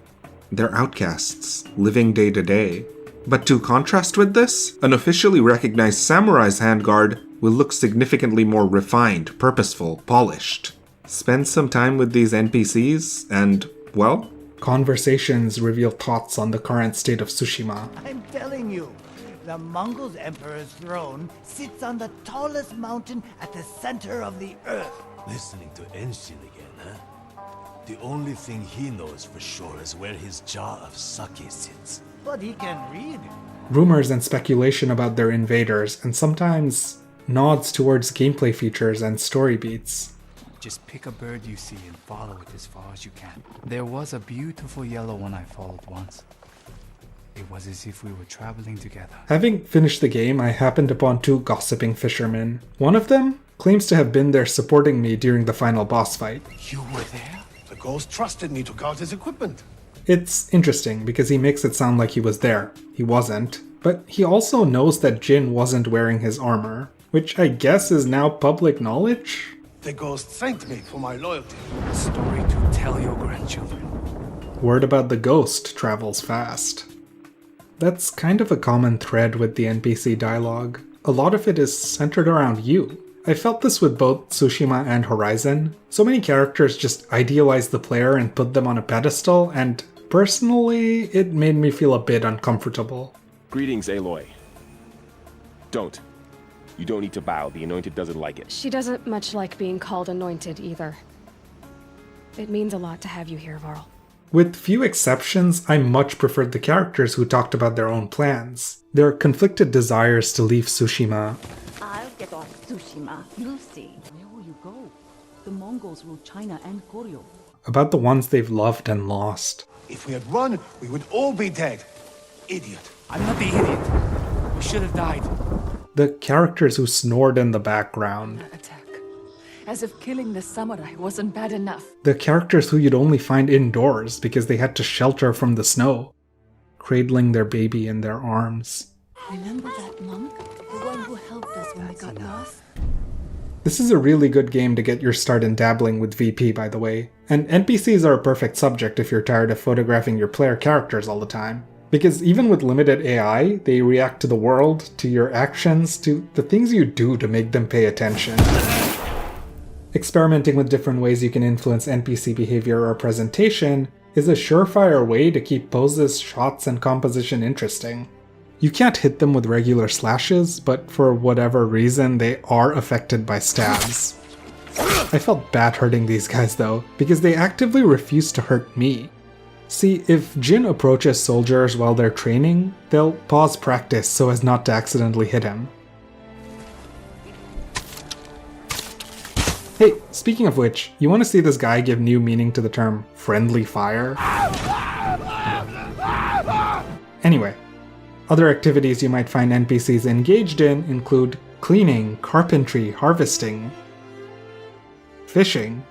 They're outcasts, living day to day. But to contrast with this, an officially recognized samurai's handguard will look significantly more refined, purposeful, polished. Spend some time with these NPCs and, well, conversations reveal thoughts on the current state of Tsushima. I'm telling you, the Mongol's emperor's throne sits on the tallest mountain at the center of the earth. Listening to Enshin again, huh? The only thing he knows for sure is where his jar of sake sits. But he can read. Rumors and speculation about their invaders, and sometimes nods towards gameplay features and story beats. Just pick a bird you see and follow it as far as you can. There was a beautiful yellow one I followed once. It was as if we were traveling together. Having finished the game, I happened upon two gossiping fishermen. One of them claims to have been there supporting me during the final boss fight. You were there? The ghost trusted me to guard his equipment. It's interesting because he makes it sound like he was there. He wasn't. But he also knows that Jin wasn't wearing his armor, which I guess is now public knowledge? The ghost thanked me for my loyalty. A story to tell your grandchildren. Word about the ghost travels fast. That's kind of a common thread with the NPC dialogue. A lot of it is centered around you. I felt this with both Tsushima and Horizon. So many characters just idealize the player and put them on a pedestal, and personally, it made me feel a bit uncomfortable. Greetings, Aloy. Don't. You don't need to bow. The Anointed doesn't like it. She doesn't much like being called Anointed either. It means a lot to have you here, Varl. With few exceptions, I much preferred the characters who talked about their own plans. Their conflicted desires to leave Tsushima. I'll get off Tsushima. You'll see. Where will you go? The Mongols rule China and Koryo. About the ones they've loved and lost. If we had run, we would all be dead. Idiot. I'm not the idiot. We should have died. The characters who snored in the background. As if killing the samurai wasn't bad enough. The characters who you'd only find indoors because they had to shelter from the snow, cradling their baby in their arms. Remember that monk? The one who helped us when we got lost? This is a really good game to get your start in dabbling with VP, by the way. And NPCs are a perfect subject if you're tired of photographing your player characters all the time. Because even with limited AI, they react to the world, to your actions, to the things you do to make them pay attention. Experimenting with different ways you can influence NPC behavior or presentation is a surefire way to keep poses, shots, and composition interesting. You can't hit them with regular slashes, but for whatever reason they are affected by stabs. I felt bad hurting these guys though, because they actively refuse to hurt me. See, if Jin approaches soldiers while they're training, they'll pause practice so as not to accidentally hit him. Hey, speaking of which, you want to see this guy give new meaning to the term friendly fire? Anyway, other activities you might find NPCs engaged in include cleaning, carpentry, harvesting, fishing,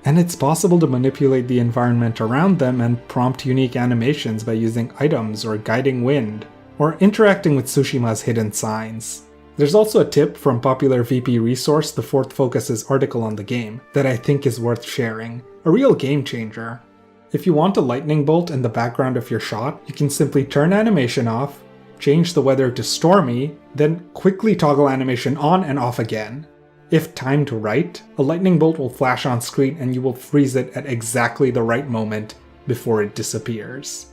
and it's possible to manipulate the environment around them and prompt unique animations by using items or guiding wind, or interacting with Tsushima's hidden signs. There's also a tip from popular VP resource The Fourth Focus's article on the game that I think is worth sharing, a real game changer. If you want a lightning bolt in the background of your shot, you can simply turn animation off, change the weather to stormy, then quickly toggle animation on and off again. If timed right, a lightning bolt will flash on screen and you will freeze it at exactly the right moment before it disappears.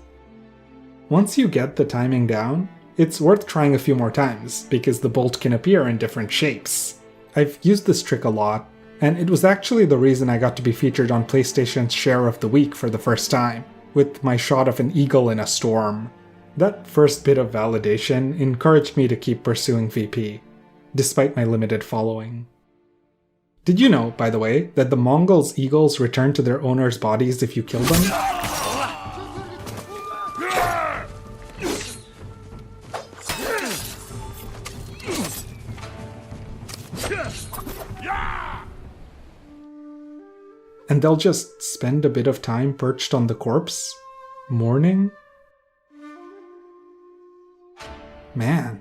Once you get the timing down, it's worth trying a few more times, because the bolt can appear in different shapes. I've used this trick a lot, and it was actually the reason I got to be featured on PlayStation's Share of the Week for the first time, with my shot of an eagle in a storm. That first bit of validation encouraged me to keep pursuing VP, despite my limited following. Did you know, by the way, that the Mongols' eagles return to their owners' bodies if you kill them? And they'll just spend a bit of time perched on the corpse? Mourning? Man.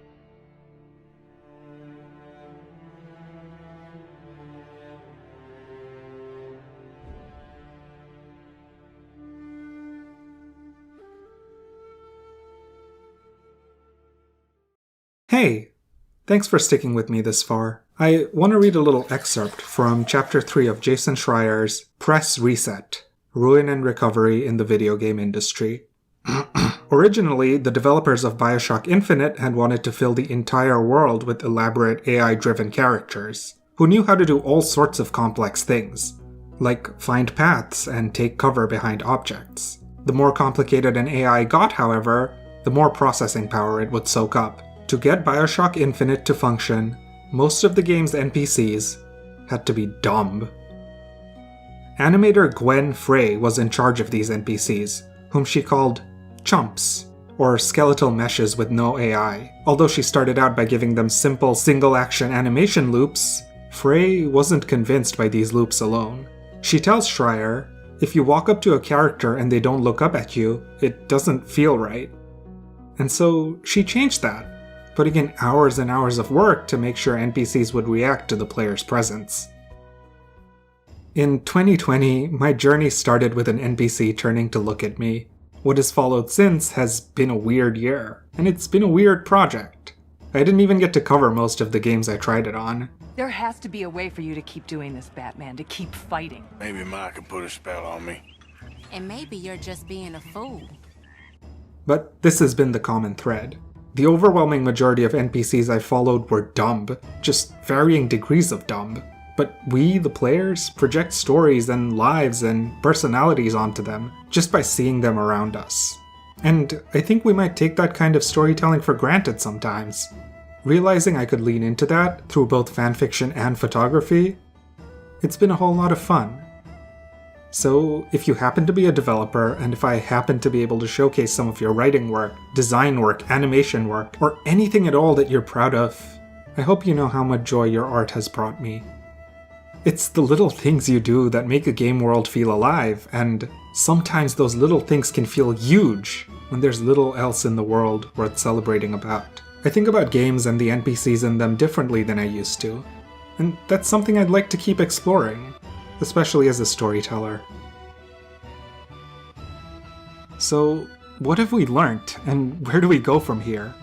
Hey! Thanks for sticking with me this far. I want to read a little excerpt from Chapter 3 of Jason Schreier's Press Reset, Ruin and Recovery in the Video Game Industry. Originally, the developers of BioShock Infinite had wanted to fill the entire world with elaborate AI-driven characters, who knew how to do all sorts of complex things, like find paths and take cover behind objects. The more complicated an AI got, however, the more processing power it would soak up. To get BioShock Infinite to function, most of the game's NPCs had to be dumb. Animator Gwen Frey was in charge of these NPCs, whom she called chumps, or skeletal meshes with no AI. Although she started out by giving them simple single-action animation loops, Frey wasn't convinced by these loops alone. She tells Schreier, if you walk up to a character and they don't look up at you, it doesn't feel right. And so she changed that, putting in hours and hours of work to make sure NPCs would react to the player's presence. In 2020, my journey started with an NPC turning to look at me. What has followed since has been a weird year, and it's been a weird project. I didn't even get to cover most of the games I tried it on. There has to be a way for you to keep doing this, Batman, to keep fighting. Maybe Ma can put a spell on me. And maybe you're just being a fool. But this has been the common thread. The overwhelming majority of NPCs I followed were dumb, just varying degrees of dumb. But we, the players, project stories and lives and personalities onto them, just by seeing them around us. And I think we might take that kind of storytelling for granted sometimes. Realizing I could lean into that through both fanfiction and photography, it's been a whole lot of fun. So if you happen to be a developer, and if I happen to be able to showcase some of your writing work, design work, animation work, or anything at all that you're proud of, I hope you know how much joy your art has brought me. It's the little things you do that make a game world feel alive, and sometimes those little things can feel huge when there's little else in the world worth celebrating about. I think about games and the NPCs in them differently than I used to, and that's something I'd like to keep exploring, especially as a storyteller. So, what have we learnt, and where do we go from here?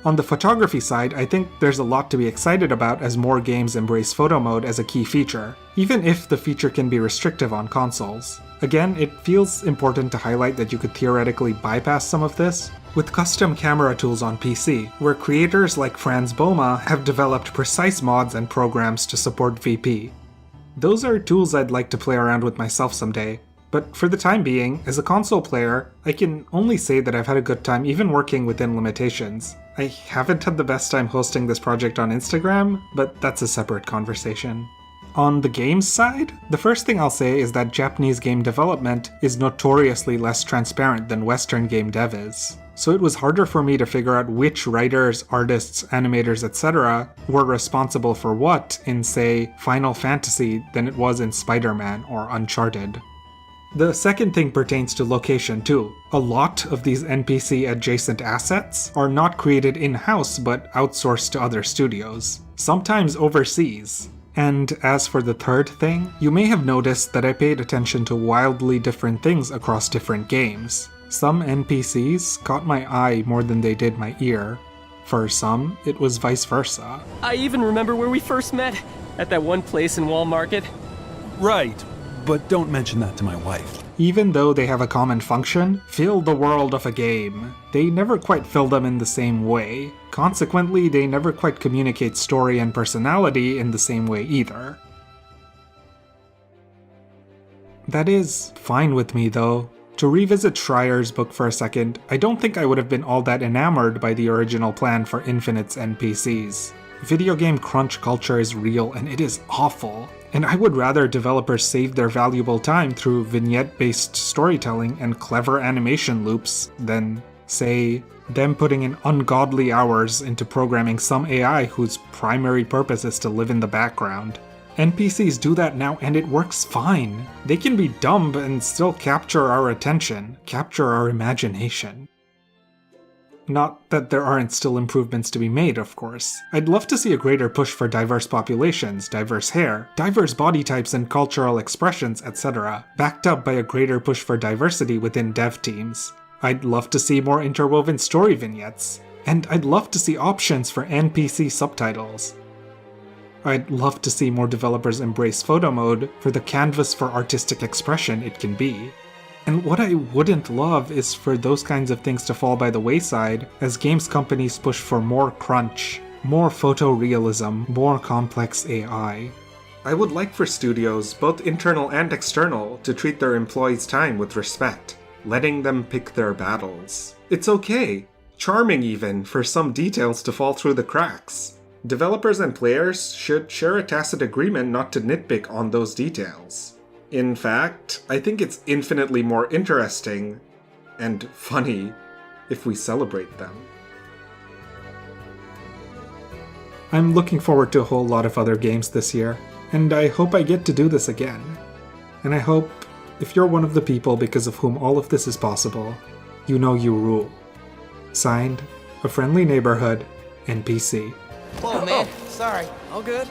On the photography side, I think there's a lot to be excited about as more games embrace photo mode as a key feature, even if the feature can be restrictive on consoles. Again, it feels important to highlight that you could theoretically bypass some of this with custom camera tools on PC, where creators like Franz Boma have developed precise mods and programs to support VP. Those are tools I'd like to play around with myself someday, but for the time being, as a console player, I can only say that I've had a good time even working within limitations. I haven't had the best time hosting this project on Instagram, but that's a separate conversation. On the games side, the first thing I'll say is that Japanese game development is notoriously less transparent than Western game dev is. So it was harder for me to figure out which writers, artists, animators, etc. were responsible for what in, say, Final Fantasy than it was in Spider-Man or Uncharted. The second thing pertains to location too. A lot of these NPC-adjacent assets are not created in-house but outsourced to other studios, sometimes overseas. And as for the third thing, you may have noticed that I paid attention to wildly different things across different games. Some NPCs caught my eye more than they did my ear. For some, it was vice versa. I even remember where we first met, at that one place in Wall Market. Right, but don't mention that to my wife. Even though they have a common function, fill the world of a game, they never quite fill them in the same way. Consequently, they never quite communicate story and personality in the same way either. That is fine with me though. To revisit Schreier's book for a second, I don't think I would have been all that enamored by the original plan for Infinite's NPCs. Video game crunch culture is real and it is awful, and I would rather developers save their valuable time through vignette-based storytelling and clever animation loops than, say, them putting in ungodly hours into programming some AI whose primary purpose is to live in the background. NPCs do that now and it works fine. They can be dumb and still capture our attention, capture our imagination. Not that there aren't still improvements to be made, of course. I'd love to see a greater push for diverse populations, diverse hair, diverse body types and cultural expressions, etc., backed up by a greater push for diversity within dev teams. I'd love to see more interwoven story vignettes, and I'd love to see options for NPC subtitles. I'd love to see more developers embrace photo mode for the canvas for artistic expression it can be. And what I wouldn't love is for those kinds of things to fall by the wayside as games companies push for more crunch, more photorealism, more complex AI. I would like for studios, both internal and external, to treat their employees' time with respect, letting them pick their battles. It's okay, charming even, for some details to fall through the cracks. Developers and players should share a tacit agreement not to nitpick on those details. In fact, I think it's infinitely more interesting and funny if we celebrate them. I'm looking forward to a whole lot of other games this year, and I hope I get to do this again. And I hope, if you're one of the people because of whom all of this is possible, you know you rule. Signed, A Friendly Neighborhood, NPC. Whoa, man. Sorry. All good?